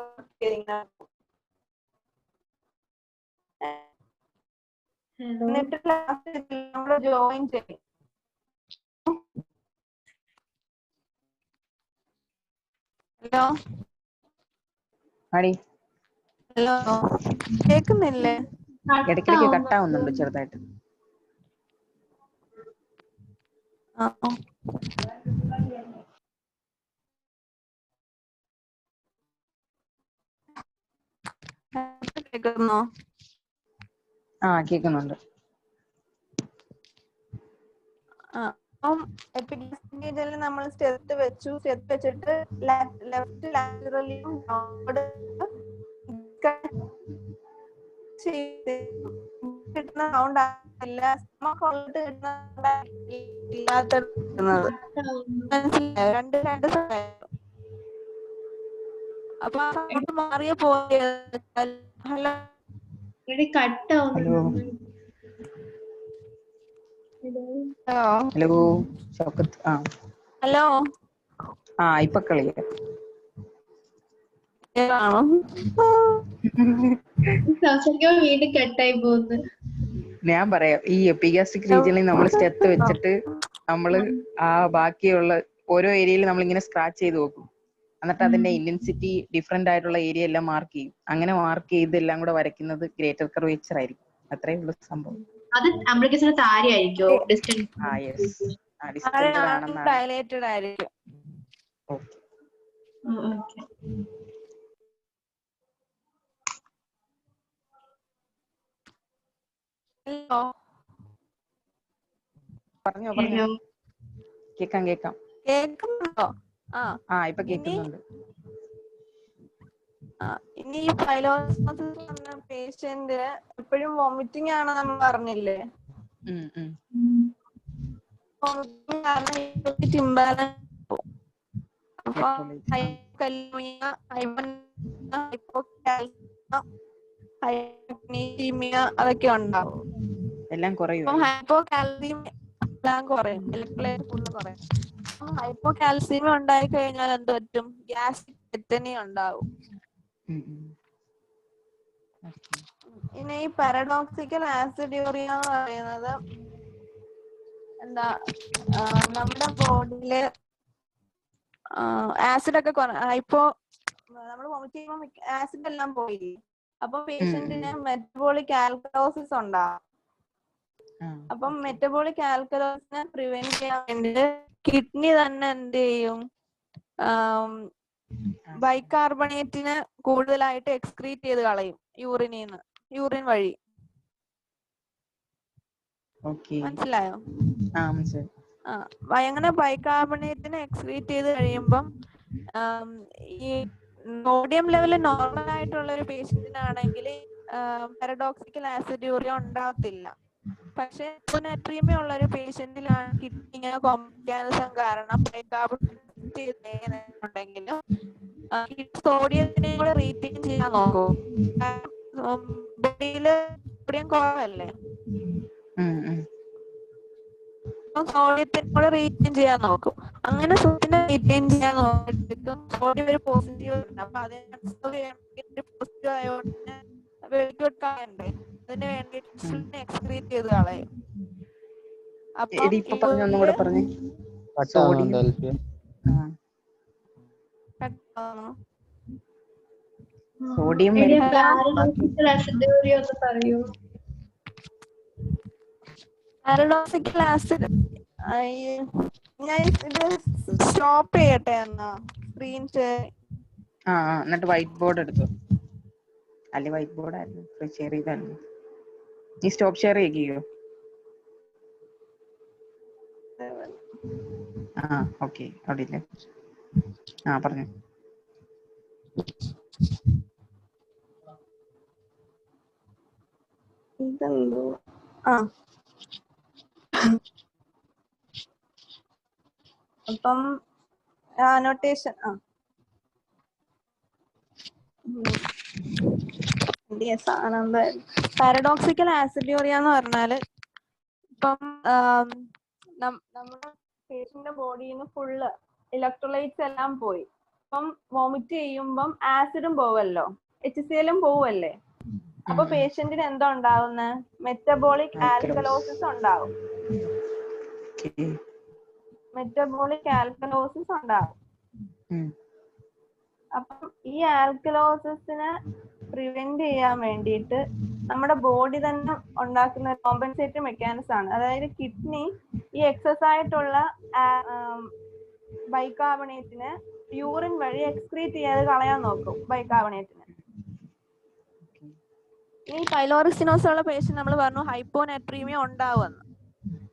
എന്നിട്ട് ലാസ്റ്റ് നമ്മൾ ജോയിൻ ചെയ്യും. ഹലോ ഹലോ, കേക്കുന്നില്ലേ? ഇടയ്ക്കിടയ്ക്ക് കട്ടാവുന്നുണ്ട് ചെറുതായിട്ട്. കേൾക്കുന്നോ? കേക്കുന്നുണ്ട്. എപ്പിഗ്യാസ്ട്രിക് നമ്മൾ സ്റ്റെത്ത് വെച്ചിട്ട് ലെഫ്റ്റ് ലാറ്ററലിയും കിട്ടുന്ന സൗണ്ട് ആയില്ല, ഇല്ലാത്ത രണ്ട് അപ്പൊ ആ സൗണ്ട് മാറിയ പോലെ. Hello hello Shoukath. ഹലോ ഇപ്പൊ ക്ലിയർ ആണോ? വീണ്ടും കട്ടായി പോകുന്നു. ഞാൻ പറയാം. ഈ എപ്പിഗ്യാസ്ട്രിക് റീജിയനിൽ നമ്മൾ സ്റ്റെത്ത് വെച്ചിട്ട് നമ്മള് ആ ബാക്കിയുള്ള ഓരോ ഏരിയയിൽ നമ്മൾ ഇങ്ങനെ സ്ക്രാച്ച് ചെയ്ത് നോക്കും. എന്നിട്ട് അതിന്റെ ഇന്റൻസിറ്റി ഡിഫറെന്റ് ആയിട്ടുള്ള ഏരിയ എല്ലാം മാർക്ക് ചെയ്യും. അങ്ങനെ മാർക്ക് ചെയ്ത് എല്ലാം കൂടെ വരയ്ക്കുന്നത് ഗ്രേറ്റർ കർവേച്ചർ ആയിരിക്കും. അത്രേ ഉള്ള സംഭവം. അത് അംബ്ലിക്കസിന് താഴെ ആയിരിക്കോ? ഡയലേറ്റഡ് ആയിരിക്കും. പറഞ്ഞോ. കേക്കാം. കേൾക്കുന്നുണ്ടോ? ഇപ്പൊ കേൾക്കുന്നുണ്ട്. ഇനി ഈ പൈലോസിനോസിസ് വന്ന പേഷ്യന്റ് എപ്പോഴും വോമിറ്റിംഗ് ആണ് നമ്മൾ പറഞ്ഞില്ലേ. വോമിറ്റിംഗ് കാരണം ഇംബാലൻസ്. അപ്പൊ ഹൈപ്പോകാൽമിയ, ഹൈപ്പോകാൽസീമിയ അതൊക്കെ ഉണ്ടാവും. എല്ലാം കുറയും. ഹൈപ്പോകാൽസീമിയ എല്ലാം കുറയും, ഇലക്ട്രോലൈറ്റ് കൂടുതൽ കുറയും. ഹൈപ്പോകാൽസീമിയ ഉണ്ടായി കഴിഞ്ഞാൽ എന്ത് പറ്റും? ഗ്യാസ്ട്രിക് ടെറ്റനി ഉണ്ടാവും. ഇനി ഈ പാരഡോക്സിക്കൽ ആസിഡ്യൂറിയ എന്ന് പറയുന്നത് എന്താ, നമ്മുടെ ബോഡിയില് ആസിഡ് ഒക്കെ നമ്മൾ വോമിറ്റ് ചെയ്യുമ്പോൾ ആസിഡ് എല്ലാം പോയില്ലേ, അപ്പൊ പേഷ്യന്റിന് മെറ്റബോളിക് ആൽക്കലോസിസ് ഉണ്ടാവും. അപ്പം മെറ്റബോളിക് ആൽക്കലോസിനെ പ്രിവെന്റ് ചെയ്യാൻ വേണ്ടി കിഡ്നി തന്നെ എന്ത് ചെയ്യും? ബൈകാർബണേറ്റിന് കൂടുതലായിട്ട് എക്സ്ക്രീറ്റ് ചെയ്ത് കളയും യൂറിൻ വഴി. മനസ്സിലായോ? അങ്ങനെ ബൈകാർബണേറ്റിനെ എക്സ്ക്രീറ്റ് ചെയ്ത് കഴിയുമ്പം ഈ സോഡിയം ലെവൽ നോർമൽ ആയിട്ടുള്ള ഒരു പേഷ്യന്റിനാണെങ്കിൽ പാരഡോക്സിക്കൽ ആസിഡ്യൂറിയ ഉണ്ടാകത്തില്ല. പക്ഷെ ഹൈപ്പോനാട്രീമിയ ഉള്ള ഒരു പേഷ്യന്റിലാണ് കിഡ്നി ഇങ്ങനെ കോംപ്ലിക്കേഷൻ കാരണം ബൈകാർബണേറ്റ് സോഡിയത്തിനെ കൂടെ റീറ്റെയിൻ ചെയ്യാൻ നോക്കും. ബോഡിയില് സോഡിയം കുറവല്ലേ, സോഡിയത്തിനെ കൂടെ റീറ്റെയിൻ ചെയ്യാൻ നോക്കും. അങ്ങനെ സോഡിയത്തിനെ റീറ്റെയിൻ ചെയ്യാൻ നോക്കിയിട്ട് സോഡിയം ഒരു പോസിറ്റീവ് ഉണ്ട്. അപ്പൊ അതിനെ പോസിറ്റീവ് ആയതുകൊണ്ട് വെളിക്കൊടുക്കാറുണ്ട്. അതിന് വേണ്ടിയിട്ട് എക്സ്ക്രീറ്റ് ചെയ്ത് കളയും. സോഡിയം പാരഡോക്സിക്കൽ ആസിഡ് ഞാൻ ഇത് സ്റ്റോപ്പ് ചെയ്യട്ടെ എന്നാ സ്ക്രീൻ എന്നിട്ട് വൈറ്റ് ബോർഡ് എടുത്തു. അല്ലെ വൈറ്റ് ബോർഡ് ആയിരുന്നു ഷെയർ ചെയ്തായിരുന്നു. നീ സ്റ്റോപ്പ് ഷെയർ ചെയ്യോ? ഓക്കെ, അവിടെ ഇല്ലേ? പറഞ്ഞു. ഇതെന്തോ അപ്പം അനോട്ടേഷൻ പാരഡോക്സിക്കൽ ആസിഡ്യൂറിയ എന്ന് പറഞ്ഞാല് ഇപ്പം നമ്മുടെ പേഷ്യന്റിന്റെ ബോഡിയിൽ നിന്ന് ഫുള്ള് ഇലക്ട്രോലൈറ്റ്സ് എല്ലാം പോയി. അപ്പം വോമിറ്റ് ചെയ്യുമ്പം ആസിഡും പോവല്ലോ, HCl പോവല്ലേ. അപ്പൊ പേഷ്യന്റിന് എന്താ ഉണ്ടാവുന്നത്? മെറ്റബോളിക് ആൽക്കലോസിസ് ഉണ്ടാവും. അപ്പം ഈ ആൽക്കലോസിസിനെ പ്രിവെന്റ് ചെയ്യാൻ വേണ്ടിയിട്ട് നമ്മുടെ ബോഡി തന്നെ ഉണ്ടാക്കുന്ന കോമ്പൻസേറ്ററി മെക്കാനിസം ആണ്. അതായത് കിഡ്നി ഈ എക്സസ് ആയിട്ടുള്ള ബൈകാർബണേറ്റിനെ യൂറിൻ വഴി എക്സ്ക്രീറ്റ് ചെയ്യാതെ കളയാൻ നോക്കും ബൈകാർബണേറ്റിനെ. ഈ പൈലോറിസിനോസ് ഉള്ള പേഷ്യന്റ് നമ്മൾ പറഞ്ഞു ഹൈപ്പോനാട്രീമിയ ഉണ്ടാവുമെന്ന്.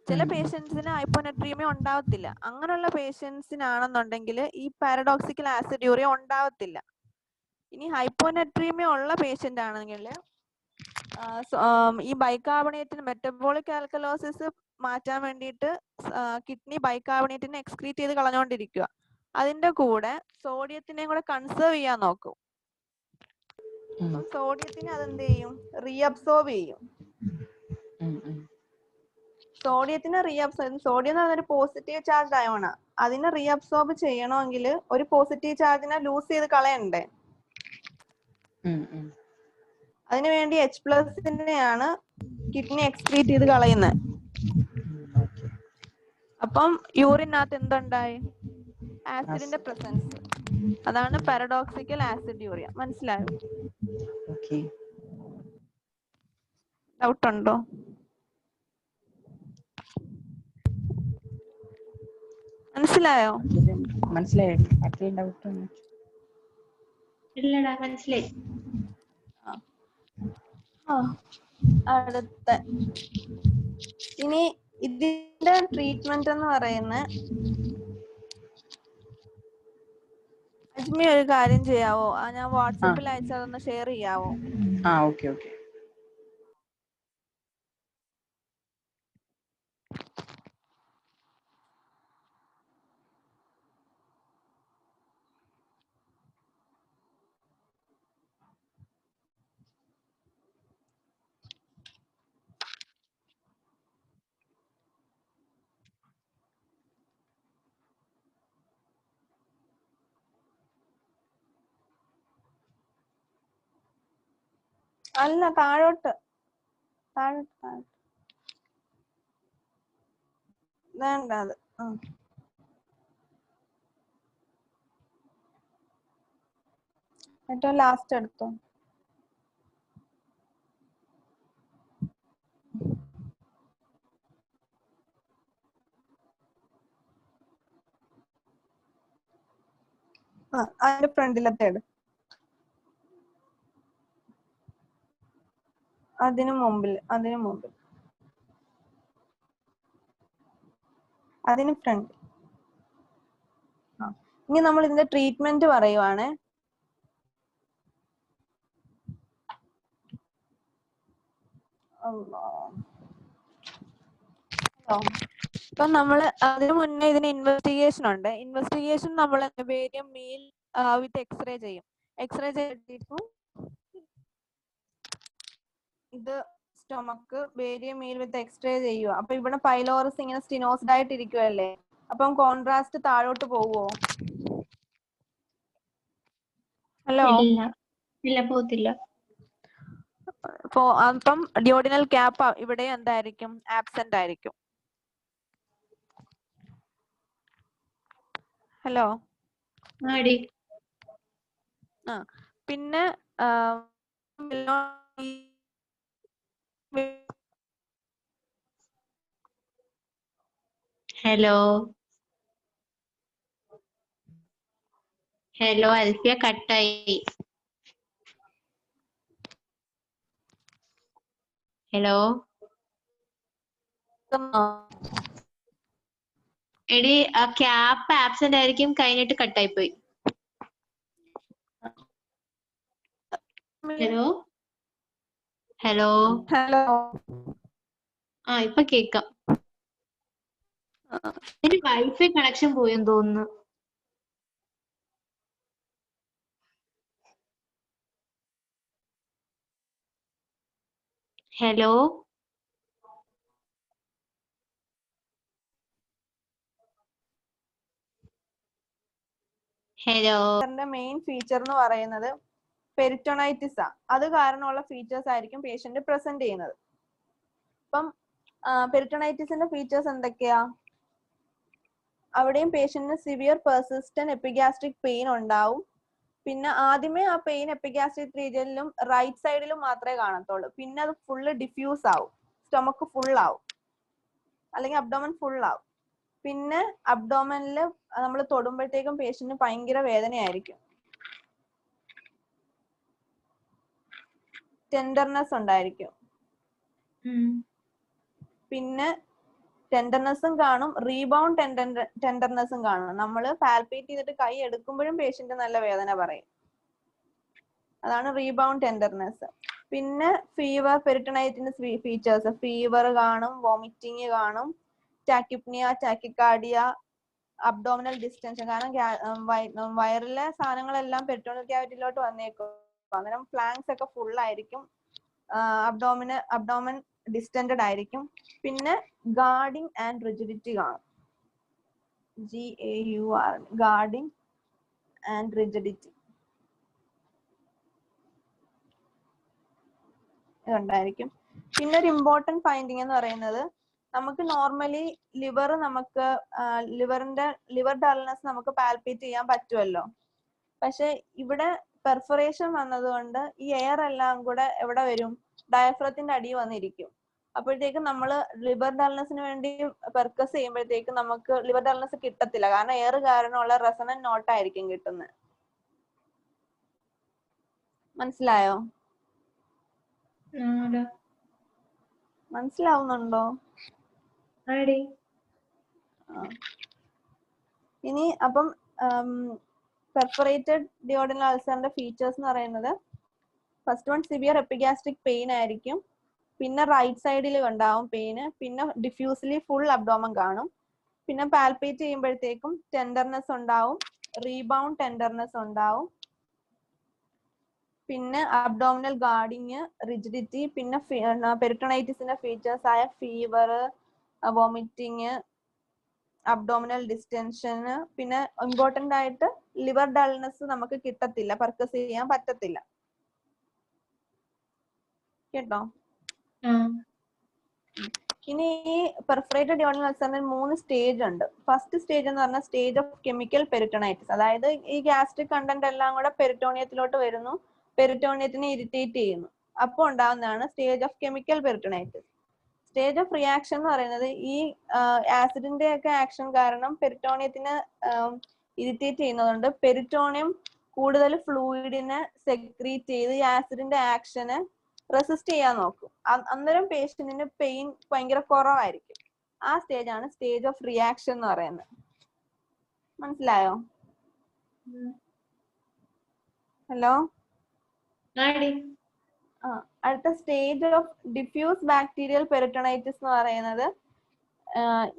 ചില പേഷ്യൻസിന് ഹൈപ്പോനാട്രീമിയ ഉണ്ടാവത്തില്ല. അങ്ങനെയുള്ള പേഷ്യൻസിനാണെന്നുണ്ടെങ്കിൽ ഈ പാരഡോക്സിക്കൽ ആസിഡ്യൂറിയ ഉണ്ടാവത്തില്ല. ഇനി ഹൈപ്പോനാട്രീമിയ ഉള്ള പേഷ്യന്റ് ആണെങ്കിൽ ഈ ബൈകാർബണേറ്റിന് മെറ്റബോളിക് ആൽക്കലോസിസ് മാറ്റാൻ വേണ്ടിയിട്ട് കിഡ്നി ബൈകാർബണേറ്റിനെ എക്സ്ക്രീറ്റ് ചെയ്ത് കളഞ്ഞുകൊണ്ടിരിക്കുക. അതിന്റെ കൂടെ സോഡിയത്തിനെയും കൂടെ കൺസേർവ് ചെയ്യാൻ നോക്കും. സോഡിയത്തിനെ അതെന്ത് ചെയ്യും? റീഅബ്സോർബ് ചെയ്യും. സോഡിയം എന്ന് പറഞ്ഞൊരു പോസിറ്റീവ് ചാർജ് അയോണാ. അതിനെ റീഅബ്സോർബ് ചെയ്യണമെങ്കിൽ ഒരു പോസിറ്റീവ് ചാർജിനെ ലൂസ് ചെയ്ത് കളയണ്ടേ. അതിനുവേണ്ടി H+നെയാണ് കിഡ്നി എക്സ്ക്രീറ്റ് ചെയ്ത് കളയുന്നത്. അപ്പം യൂറിനകത്ത് എന്തുണ്ടായി? ആസിഡിന്റെ പ്രസൻസ്. അതാണ് പാരഡോക്സിക്കൽ ആസിഡ്യൂറിയ. മനസ്സിലായോ? ഡൗട്ട് ഉണ്ടോ? മനസ്സിലായോ? മനസ്സിലായി. അടുത്ത ഇനി ഇതിന്റെ ട്രീറ്റ്മെന്റ് എന്ന് പറയുന്നത് അജ്മി ഒരു കാര്യം ചെയ്യാവോ? ഞാൻ വാട്സാപ്പിൽ അയച്ചതൊന്ന് ഷെയർ ചെയ്യാവോ? Okay okay. അല്ല, താഴോട്ട് വേണ്ട അത്. ഏറ്റവും ലാസ്റ്റ് എടുത്തോ. അതിന്റെ ഫ്രണ്ടിലത്തെ എടു. അതിനു മുമ്പിൽ അതിന് ഫ്രണ്ട്. ഇനി നമ്മൾ ഇതിന്റെ ട്രീറ്റ്മെന്റ് പറയുവാണ്. ഇപ്പൊ നമ്മൾ അതിനു മുന്നേ ഇതിന് ഇൻവെസ്റ്റിഗേഷൻ ഉണ്ട്. ഇൻവെസ്റ്റിഗേഷൻ നമ്മൾ ബേരിയം മീൽ വിത്ത് എക്സ്റേ ചെയ്യും. എക്സ്റേ ചെയ്തിട്ട് ഇത് സ്റ്റൊമക്ക് ബേരിയം മീൽ വിത്ത് എക്സ്റേ ചെയ്യുക. അപ്പൊ ഇവിടെ പൈലോറസ് ഇങ്ങനെ സ്റ്റിനോസ്ഡ് ആയിട്ട് ഇരിക്കുവല്ലേ, അപ്പം കോൺട്രാസ്റ്റ് താഴോട്ട് പോവോ? ഹലോ? ഇല്ല, പോകത്തില്ല. അപ്പം ഡിയോഡിനൽ ക്യാപ്പ് ഇവിടെ എന്തായിരിക്കും? ആബ്സെന്റ് ആയിരിക്കും. ഹലോ? പിന്നെ ഹലോ അൽഫിയ, കട്ടായി. ഹലോ എടി, ആ ക്യാപ്പ് ആബ്സെന്റ് ആയിരിക്കും, കഴിഞ്ഞിട്ട് കട്ടായി പോയി. Hello hello hello? ഇപ്പൊ കേക്കാം. എന്റെ വൈഫൈ കണക്ഷൻ പോയെന്ന് തോന്നുന്നു. ഹലോ മെയിൻ ഫീച്ചർ എന്ന് പറയുന്നത് പെരിറ്റോണൈറ്റിസ് ആ. അത് കാരണമുള്ള ഫീച്ചേഴ്സ് ആയിരിക്കും പേഷ്യന്റ് പ്രസന്റ് ചെയ്യുന്നത്. അപ്പം പെരിറ്റോണൈറ്റിസിന്റെ ഫീച്ചേഴ്സ് എന്തൊക്കെയാ? അവിടെയും പേഷ്യന്റിന് സിവിയർ പെർസിസ്റ്റന്റ് എപ്പിഗാസ്ട്രിക് പെയിൻ ഉണ്ടാവും. പിന്നെ ആദ്യമേ ആ പെയിൻ എപ്പിഗാസ്ട്രിക് റീജിയനിലും റൈറ്റ് സൈഡിലും മാത്രമേ കാണത്തുള്ളൂ. പിന്നെ അത് ഫുള്ള് ഡിഫ്യൂസ് ആവും, സ്റ്റൊമക്ക് ഫുൾ ആവും, അല്ലെങ്കിൽ അബ്ഡോമൻ ഫുൾ ആവും. പിന്നെ അബ്ഡോമനിൽ നമ്മൾ തൊടുമ്പോഴത്തേക്കും പേഷ്യന്റിന് ഭയങ്കര വേദനയായിരിക്കും. ടെൻഡർനെസ് ഉണ്ടായിരിക്കും. പിന്നെ ടെൻഡർനെസ്സും കാണും, റീബൗണ്ട് ടെൻഡർനെസ്സും കാണും. നമ്മൾ പാൽപേറ്റ് ചെയ്തിട്ട് കൈ എടുക്കുമ്പോഴും പേഷ്യന്റ് നല്ല വേദന പറയും. അതാണ് റീബൗണ്ട് ടെൻഡർനെസ്. പിന്നെ ഫീവർ, പെരിറ്റോണൈറ്റിന്റെ ഫീച്ചേഴ്സ്: ഫീവർ കാണും, വോമിറ്റിംഗ് കാണും, ടാക്കിപ്നിയ, ടാക്കിക്കാർഡിയ, അബ്ഡോമിനൽ ഡിസ്റ്റൻഷൻ. കാരണം വയറിലെ സാധനങ്ങളെല്ലാം പെരിറ്റോണൽ ക്യാവിറ്റിയിലോട്ട് വന്നേക്കും. അന്നേരം ഫ്ലാങ്സ് ഒക്കെ ഫുൾ ആയിരിക്കും. അബ്ഡോമൻ ഡിസ്റ്റൻഡഡ് ആയിരിക്കും. പിന്നെ ഗാർഡിങ് ആൻഡ് റിജിഡിറ്റി കാണും. GAUR, ഗാർഡിങ് ആൻഡ് റിജിഡിറ്റി ഇതുണ്ടായിരിക്കും. പിന്നെ ഒരു ഇമ്പോർട്ടന്റ് ഫൈൻഡിങ് എന്ന് പറയുന്നത്, നമുക്ക് നോർമലി ലിവർ ഡൾനെസ് നമുക്ക് പാൽപേറ്റ് ചെയ്യാൻ പറ്റുമല്ലോ. പക്ഷെ ഇവിടെ പെർഫറേഷൻ വന്നതുകൊണ്ട് ഈ എയർ എല്ലാം കൂടെ എവിടെ വരും? ഡയഫ്രത്തിന്റെ അടിയിൽ വന്നിരിക്കും. അപ്പോഴത്തേക്കും നമ്മൾ ലിവർ ഡൾനെസ്സിന് വേണ്ടി പെർക്കസ് ചെയ്യുമ്പോഴത്തേക്കും നമുക്ക് ലിവർ ഡൾനെസ് കിട്ടത്തില്ല. കാരണം എയർ കാരണമുള്ള റെസണന്റ് നോട്ടായിരിക്കും കിട്ടുന്നത്. മനസ്സിലായോ? മനസ്സിലാവുന്നുണ്ടോ? ഇനി അപ്പം പെർഫറേറ്റഡ് ഡിയോഡിനൽ അൾസറിന്റെ ഫീച്ചേഴ്സ് എന്ന് പറയുന്നത് first one severe epigastric pain ആയിരിക്കും, പിന്നെ റൈറ്റ് സൈഡിൽ ഉണ്ടാവും പെയിന്, പിന്നെ ഡിഫ്യൂസ്ലി ഫുൾ അബ്ഡോമൻ കാണും, പിന്നെ പാൽപേറ്റ് ചെയ്യുമ്പോഴത്തേക്കും ടെൻഡർനെസ് ഉണ്ടാവും, റീബൗണ്ട് ടെൻഡർനെസ് ഉണ്ടാവും, പിന്നെ അബ്ഡോമിനൽ ഗാർഡിങ്, റിജിഡിറ്റി, പിന്നെ പെരിറ്റോണൈറ്റിസിന്റെ ഫീച്ചേഴ്സ് ആയ ഫീവർ, വോമിറ്റിങ്, അബ്ഡോമിനൽ ഡിസ്റ്റൻഷന്, പിന്നെ ഇമ്പോർട്ടന്റ് ആയിട്ട് ലിവർ ഡൾനെസ് നമുക്ക് കിട്ടത്തില്ല, പർക്കസ് ചെയ്യാൻ പറ്റത്തില്ല. കേട്ടോ? ഇനി ഈ പെർഫറേറ്റഡ് ഡിയോഡിനൽ അൾസറിന് 3 സ്റ്റേജ് ഉണ്ട്. ഫസ്റ്റ് സ്റ്റേജ് എന്ന് പറഞ്ഞാൽ സ്റ്റേജ് ഓഫ് കെമിക്കൽ പെരിറ്റോണൈറ്റിസ്, അതായത് ഈ ഗ്യാസ്ട്രിക് കണ്ടന്റ് എല്ലാം കൂടെ പെരിറ്റോണിയത്തിലോട്ട് വരുന്നു, പെരിറ്റോണിയത്തിനെ ഇറിറ്റേറ്റ് ചെയ്യുന്നു, അപ്പോൾ ഉണ്ടാകുന്നതാണ് stage of chemical peritonitis. Stage of reaction എന്ന് പറയുന്നത് ഈ ആസിഡിന്റെ ഒക്കെ ആക്ഷൻ കാരണം പെരിറ്റോണിയത്തിനെ ഇറിറ്റേറ്റ് ചെയ്യുന്നതുകൊണ്ട് പെരിറ്റോണിയം കൂടുതൽ ഫ്ലൂയിഡിനെ സെക്രീറ്റ് ചെയ്ത് ഈ ആസിഡിന്റെ ആക്ഷന് റെസിസ്റ്റ് ചെയ്യാൻ നോക്കും. അന്നേരം പേഷ്യന്റിന് പെയിൻ ഭയങ്കര കുറവായിരിക്കും. ആ സ്റ്റേജ് ആണ് സ്റ്റേജ് ഓഫ് റിയാക്ഷൻ എന്ന് പറയുന്നത്. മനസ്സിലായോ? ഹലോ? അടുത്ത സ്റ്റേജ് ഓഫ് ഡിഫ്യൂസ് ബാക്ടീരിയൽ പെരിറ്റോണൈറ്റിസ് എന്ന് പറയുന്നത്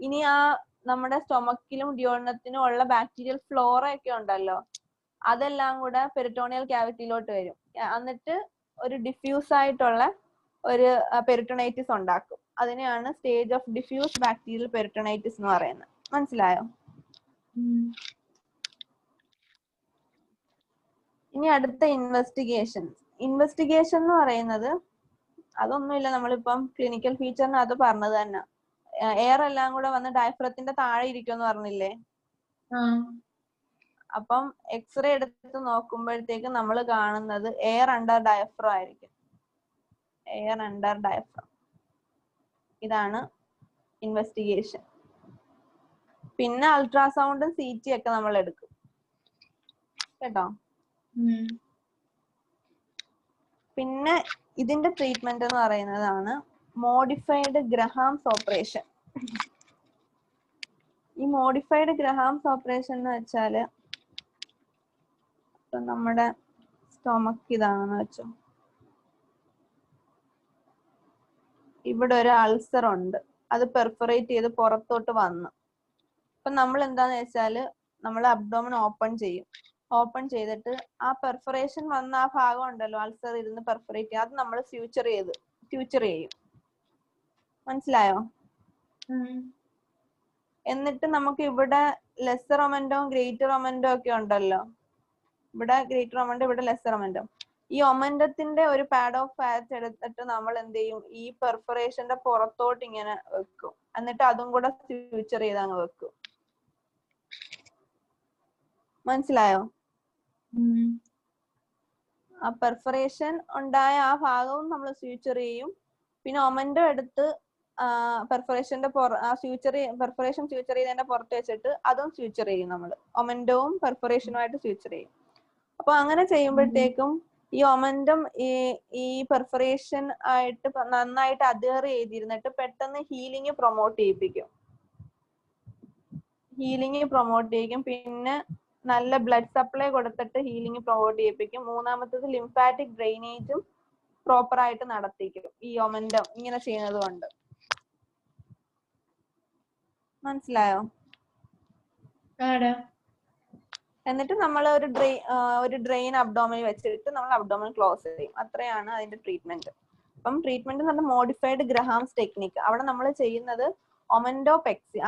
ഇനി ആ നമ്മുടെ സ്റ്റൊമക്കിലും ഡിയോഡിനത്തിനും ഉള്ള ബാക്ടീരിയൽ ഫ്ലോറ ഒക്കെ ഉണ്ടല്ലോ, അതെല്ലാം കൂടെ പെരിറ്റോണിയൽ ക്യാവിറ്റിയിലോട്ട് വരും. എന്നിട്ട് ഒരു ഡിഫ്യൂസ് ആയിട്ടുള്ള ഒരു പെരിറ്റോണൈറ്റിസ് ഉണ്ടാക്കും. അതിനെയാണ് സ്റ്റേജ് ഓഫ് ഡിഫ്യൂസ് ബാക്ടീരിയൽ പെരിറ്റോണൈറ്റിസ് എന്ന് പറയുന്നത്. മനസ്സിലായോ? ഇനി അടുത്ത ഇൻവെസ്റ്റിഗേഷൻ എന്ന് പറയുന്നത് അതൊന്നുമില്ല, നമ്മളിപ്പം ക്ലിനിക്കൽ ഫീച്ചറിനകത്ത് പറഞ്ഞത് തന്നെ. എയർ എല്ലാം കൂടെ വന്ന് ഡയഫ്രത്തിന്റെ താഴെ ഇരിക്കുമെന്ന് പറഞ്ഞില്ലേ? അപ്പം എക്സ്റേ എടുത്ത് നോക്കുമ്പോഴത്തേക്ക് നമ്മൾ കാണുന്നത് എയർ അണ്ടർ ഡയഫ്രം ആയിരിക്കും. എയർ അണ്ടർ ഡയഫ്രം, ഇതാണ് ഇൻവെസ്റ്റിഗേഷൻ. പിന്നെ അൾട്രാസൗണ്ടും CT ഒക്കെ നമ്മൾ എടുക്കും. കേട്ടോ? പിന്നെ ഇതിന്റെ ട്രീറ്റ്മെന്റ് എന്ന് പറയുന്നതാണ് മോഡിഫൈഡ് ഗ്രഹാംസ് ഓപ്പറേഷൻ. ഈ മോഡിഫൈഡ് ഗ്രഹാംസ് ഓപ്പറേഷൻ എന്ന് വെച്ചാല് നമ്മുടെ സ്റ്റൊമക്ക് ഇതാണെന്ന് വെച്ചോ, ഇവിടെ ഒരു അൾസർ ഉണ്ട്, അത് പെർഫറേറ്റ് ചെയ്ത് പുറത്തോട്ട് വന്നു. അപ്പൊ നമ്മൾ എന്താന്ന് വെച്ചാല് നമ്മൾ അബ്ഡോമൻ ഓപ്പൺ ചെയ്യും. ഓപ്പൺ ചെയ്തിട്ട് ആ പെർഫറേഷൻ വന്ന ആ ഭാഗം ഉണ്ടല്ലോ, അൾസർ ഇരുന്ന് പെർഫറേറ്റ് ചെയ്യും, അത് നമ്മൾ ഫ്യൂച്ചർ ചെയ്യും. മനസ്സിലായോ? എന്നിട്ട് നമുക്ക് ഇവിടെ ലെസ്സർ ഒമൻഡോം ഗ്രേറ്റർ ഒമൻഡോം ഒക്കെ ഉണ്ടല്ലോ. ഇവിടെ ഗ്രേറ്റർ ഒമൻഡോ, ഇവിടെ ലെസ്സർ ഒമൻഡോ. ഈ ഒമൻഡത്തിന്റെ ഒരു പാഡ് ഓഫ് ഫാറ്റ് എടുത്തിട്ട് നമ്മൾ എന്ത് ചെയ്യും, ഈ പെർഫറേഷന്റെ പുറത്തോട്ട് ഇങ്ങനെ വെക്കും. എന്നിട്ട് അതും കൂടെ ഫ്യൂച്ചർ ചെയ്ത് അങ്ങ് വെക്കും. മനസ്സിലായോ? ആ പെർഫറേഷൻ ഉണ്ടായ ആ ഭാഗവും നമ്മൾ ഫ്യൂച്ചർ ചെയ്യും. പിന്നെ ഒമൻഡോ എടുത്ത് പെർഫറേഷൻ ഫ്യൂച്ചർ ചെയ്തതിന്റെ പുറത്ത് വെച്ചിട്ട് അതും ഫ്യൂച്ചർ ചെയ്യും. നമ്മൾ ഒമൻഡോവും പെർഫറേഷനുമായിട്ട് ഫ്യൂച്ചർ ചെയ്യും. അപ്പൊ അങ്ങനെ ചെയ്യുമ്പോഴത്തേക്കും ഈ ഒമൻഡം ഈ പെർഫറേഷൻ ആയിട്ട് നന്നായിട്ട് അഡ്ഹർ ചെയ്തിരുന്നിട്ട് പെട്ടെന്ന് ഹീലിംഗ് പ്രൊമോട്ട് ചെയ്യിപ്പിക്കും. പിന്നെ നല്ല ബ്ലഡ് സപ്ലൈ കൊടുത്തിട്ട് ഹീലിംഗ് പ്രൊമോട്ട് ചെയ്യിപ്പിക്കും. മൂന്നാമത്തത് ലിംഫാറ്റിക് ഡ്രെയിനേജും പ്രോപ്പർ ആയിട്ട് നടത്തിക്കും ഈ ഒമൻഡം ഇങ്ങനെ ചെയ്യുന്നത് കൊണ്ട്. മനസ്സിലായോ? എന്നിട്ട് നമ്മൾ ഒരു ഡ്രെയിൻ അബ്ഡോമിനിൽ വെച്ചിട്ട് നമ്മൾ അബ്ഡോമിൻ ക്ലോസ് ചെയ്യും. അത്രയാണ് അതിന്റെ ട്രീറ്റ്മെന്റ്. അപ്പം ട്രീറ്റ്മെന്റ് എന്ന് പറഞ്ഞാൽ മോഡിഫൈഡ് ഗ്രഹാംസ് ടെക്നിക്ക്. അവിടെ നമ്മൾ ചെയ്യുന്നത് ഒമൻഡോപെക്സി.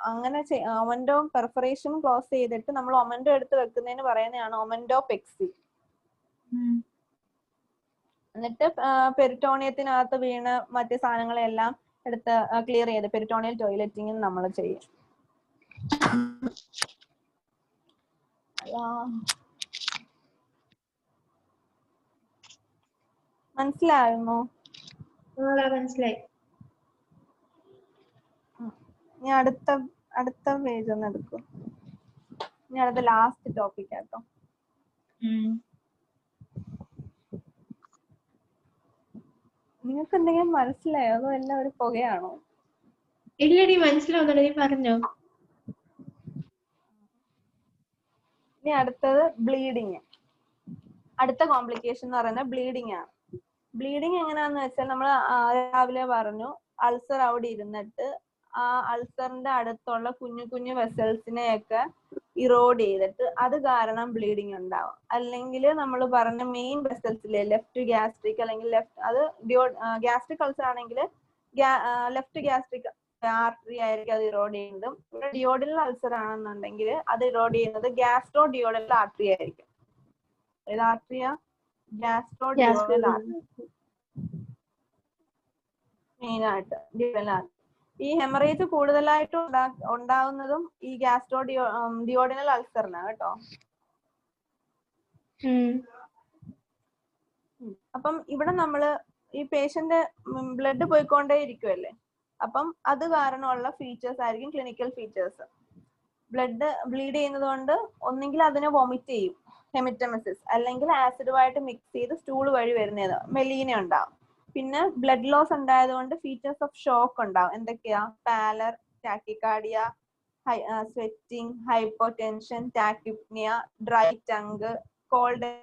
അങ്ങനെ ഒമൻഡോ പെർഫറേഷൻ ക്ലോസ് ചെയ്തിട്ട് നമ്മൾ ഒമൻഡോ എടുത്ത് വെക്കുന്നതിന് പറയുന്നതാണ് ഒമൻഡോപെക്സി. എന്നിട്ട് പെരിറ്റോണിയത്തിനകത്ത് വീണ മറ്റു സാധനങ്ങളെല്ലാം എടുത്ത് ക്ലിയർ ചെയ്ത് പെരിറ്റോണിയൽ ടോയ്ലറ്റിംഗ് നമ്മൾ ചെയ്യും. മനസ്സിലാകുമോ? മനസ്സിലായി. ഇനി അടുത്ത പേജ് ഒന്ന് എടുക്കും. ഇനി അടുത്ത ലാസ്റ്റ് ടോപ്പിക് ആട്ടോ. നിങ്ങൾക്ക് എന്തെങ്കിലും മനസ്സിലായോ? അതോ എല്ലാം ഒരു പുകയാണോ? ഇല്ലടി, മനസ്സിലാവുന്നുണ്ട്, നീ പറഞ്ഞോ. ഇനി അടുത്തത് ബ്ലീഡിങ്. അടുത്ത കോംപ്ലിക്കേഷൻ എന്ന് പറയുന്നത് ബ്ലീഡിങ് ആണ്. ബ്ലീഡിങ് എങ്ങനെയാന്ന് വെച്ചാൽ നമ്മൾ രാവിലെ പറഞ്ഞു അൾസർ അവിടെ ഇരുന്നിട്ട് ആ അൾസറിന്റെ അടുത്തുള്ള കുഞ്ഞു കുഞ്ഞു വെസൽസിനെയൊക്കെ ഇറോഡ് ചെയ്തിട്ട് അത് കാരണം ബ്ലീഡിങ് ഉണ്ടാവും. അല്ലെങ്കിൽ നമ്മൾ പറഞ്ഞ മെയിൻ വെസൽസിലെ ലെഫ്റ്റ് ഗ്യാസ്ട്രിക് അല്ലെങ്കിൽ ലെഫ്റ്റ് അത് ഗ്യാസ്ട്രിക് അൾസർ ആണെങ്കിൽ ലെഫ്റ്റ് ഗ്യാസ്ട്രിക് ആർട്ടറി ആയിരിക്കും അത് ഇറോഡ് ചെയ്യുന്നതും. ഇവിടെ ഡിയോഡിനൽ അൾസർ ആണെന്നുണ്ടെങ്കിൽ അത് ഇറോഡ് ചെയ്യുന്നത് ഗ്യാസ്ട്രോ ഡിയോഡിനൽ ആർട്ടറി ആയിരിക്കും. ഏത് ആർട്ടറിയാ? ഗ്യാസ്ട്രോ ഡിയോഡിനൽ ആർട്ടറി മെയിൻ ആയിട്ട് ഡിയോഡിനൽ ആർട്ടറി. ഈ ഹെമറേജ് കൂടുതലായിട്ട് ഉണ്ടാവുന്നതും ഈ ഗ്യാസ്ട്രോ ഡിയോഡിനൽ അൾസറിനാണ് കേട്ടോ. അപ്പം ഇവിടെ നമ്മള് ഈ പേഷ്യന്റ് ബ്ലഡ് പോയിക്കൊണ്ടേ ഇരിക്കുമല്ലേ, അപ്പം അത് കാരണമുള്ള ഫീച്ചേഴ്സ് ആയിരിക്കും ക്ലിനിക്കൽ ഫീച്ചേഴ്സ്. ബ്ലഡ് ബ്ലീഡ് ചെയ്യുന്നത് കൊണ്ട് ഒന്നെങ്കിൽ അതിനെ വൊമിറ്റ് ചെയ്യും ഹെമറ്റമെസിസ്, അല്ലെങ്കിൽ ആസിഡുമായിട്ട് മിക്സ് ചെയ്ത് സ്റ്റൂൾ വഴി വരുന്നത് മെലീന ഉണ്ടാവും. പിന്നെ ബ്ലഡ് ലോസ് ഉണ്ടായതുകൊണ്ട് ഫീച്ചേഴ്സ് ഓഫ് ഷോക്ക് ഉണ്ടാവും. എന്തൊക്കെയാ? Pallor, tachycardia, sweating, hypotension, tachypnea, dry tongue, cold.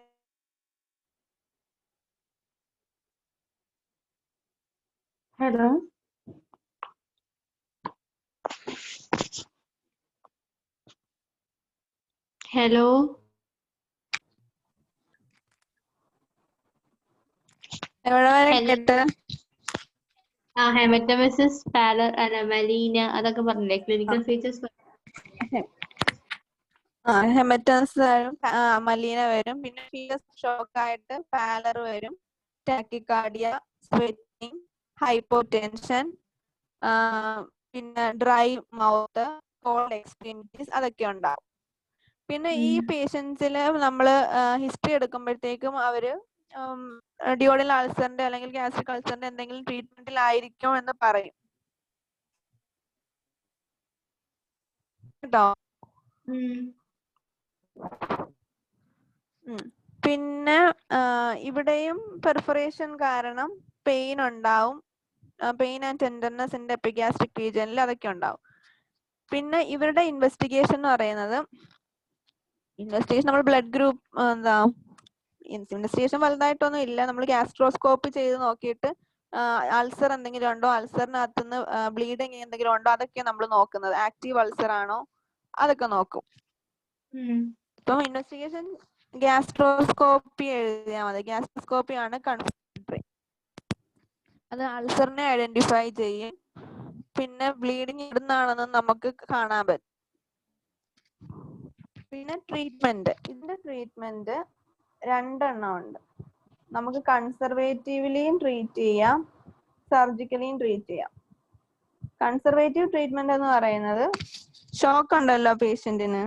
Hello hello എവിടെ വരെ Hello. കേട്ട്? ഹെമറ്റമെസിസ്, പാലർ അല്ല മലീന അതൊക്കെ പറഞ്ഞില്ലേ ക്ലിനിക്കൽ ഫീച്ചേഴ്സ്? ഹെമറ്റൻസ് വരും, മലീന വരും, പിന്നെ ഫീച്ചേഴ്സ് ഷോക്ക് ആയിട്ട് പാലർ വരും, ടാക്കിക്കാർഡിയ, സ്വെറ്റിംഗ്, ഹൈപ്പോടെൻഷൻ, പിന്നെ ഡ്രൈ മൗത്ത്, കോൾഡ് എക്സ്ട്രീമിറ്റീസ് അതൊക്കെ ഉണ്ടാവും. പിന്നെ ഈ പേഷ്യൻസിൽ നമ്മൾ ഹിസ്റ്ററി എടുക്കുമ്പോഴത്തേക്കും അവര് ഡിയോഡിനൽ അൾസറിന്റെ അല്ലെങ്കിൽ ഗ്യാസ്ട്രിക് അൾസറിന്റെ എന്തെങ്കിലും ട്രീറ്റ്മെന്റിലായിരിക്കും എന്ന് പറയും കേട്ടോ. പിന്നെ ഇവിടെയും പെർഫറേഷൻ കാരണം പെയിൻ ഉണ്ടാവും, പെയിൻ ആൻഡ് ടെൻഡർനെസ് എപ്പിഗാസ്ട്രിക് റീജിയനിൽ അതൊക്കെ ഉണ്ടാവും. പിന്നെ ഇവരുടെ ഇൻവെസ്റ്റിഗേഷൻ എന്ന് പറയുന്നത്, ഇൻവെസ്റ്റിഗേഷൻ നമ്മൾ ബ്ലഡ് ഗ്രൂപ്പ് ഇൻവെസ്റ്റിഗേഷൻ വലുതായിട്ടൊന്നും ഇല്ല. നമ്മൾ ഗ്യാസ്ട്രോസ്കോപ്പി ചെയ്ത് നോക്കിയിട്ട് അൾസർ എന്തെങ്കിലും ഉണ്ടോ, അൾസറിനകത്തുനിന്ന് ബ്ലീഡിങ് എന്തെങ്കിലും ഉണ്ടോ, അതൊക്കെ നമ്മൾ നോക്കുന്നത്. ആക്റ്റീവ് അൾസർ ആണോ അതൊക്കെ നോക്കും. ഇപ്പം ഇൻവെസ്റ്റിഗേഷൻ ഗ്യാസ്ട്രോസ്കോപ്പി എഴുതിയാൽ മതി. ഗ്യാസ്ട്രോസ്കോപ്പി ആണ് കൺഫർമേറ്ററി. അത് അൾസറിനെ ഐഡന്റിഫൈ ചെയ്യും. പിന്നെ ബ്ലീഡിങ് എവിടുന്നാണെന്ന് നമുക്ക് കാണാൻ പറ്റും. പിന്നെ ട്രീറ്റ്മെന്റ്, ഇതിന്റെ ട്രീറ്റ്മെന്റ് രണ്ടെണ്ണം ഉണ്ട്. നമുക്ക് കൺസർവേറ്റീവ്ലിയും ട്രീറ്റ് ചെയ്യാം, സർജിക്കലിയും ട്രീറ്റ് ചെയ്യാം. കൺസർവേറ്റീവ് ട്രീറ്റ്മെന്റ് എന്ന് പറയുന്നത്, ഷോക്ക് ഉണ്ടല്ലോ പേഷ്യന്റിന്,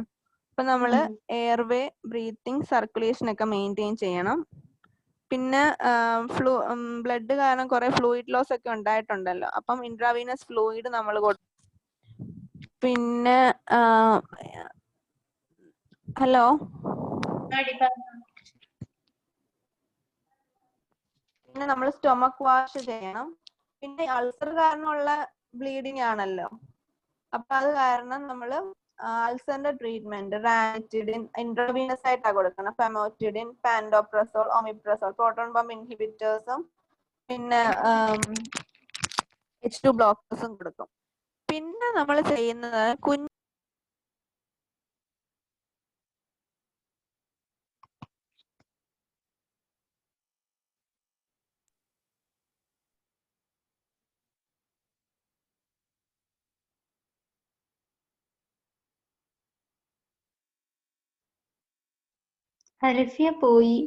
അപ്പൊ നമ്മള് എയർവേ, ബ്രീത്തിങ്, സർക്കുലേഷൻ ഒക്കെ മെയിൻറ്റെയിൻ ചെയ്യണം. പിന്നെ ബ്ലഡ് കാരണം കുറെ ഫ്ലൂയിഡ് ലോസ് ഒക്കെ ഉണ്ടായിട്ടുണ്ടല്ലോ, അപ്പം ഇൻട്രാവീനസ് ഫ്ലൂയിഡ് നമ്മൾ കൊടുക്കും. പിന്നെ ഹലോ പിന്നെ നമ്മൾ സ്റ്റൊമക് വാഷ് ചെയ്യണം. പിന്നെ അൾസർ കാരണമുള്ള ബ്ലീഡിങ് ആണല്ലോ, അപ്പൊ അത് കാരണം നമ്മൾ അൾസറിന്റെ ട്രീറ്റ്മെന്റ് റാനിറ്റിഡിൻ ഇൻട്രാവീനസ് ആയിട്ടാണ് കൊടുക്കണം. ഫെമോറ്റിഡിൻ, പാൻഡോപ്രസോൾ, ഒമിപ്രസോൾ, പ്രോട്ടോൺ പമ്പ് ഇൻഹിബിറ്റേഴ്സും പിന്നെ H2 ബ്ലോക്കേഴ്സും കൊടുക്കും. പിന്നെ നമ്മൾ ചെയ്യുന്നത് അലഫിയ പോയി.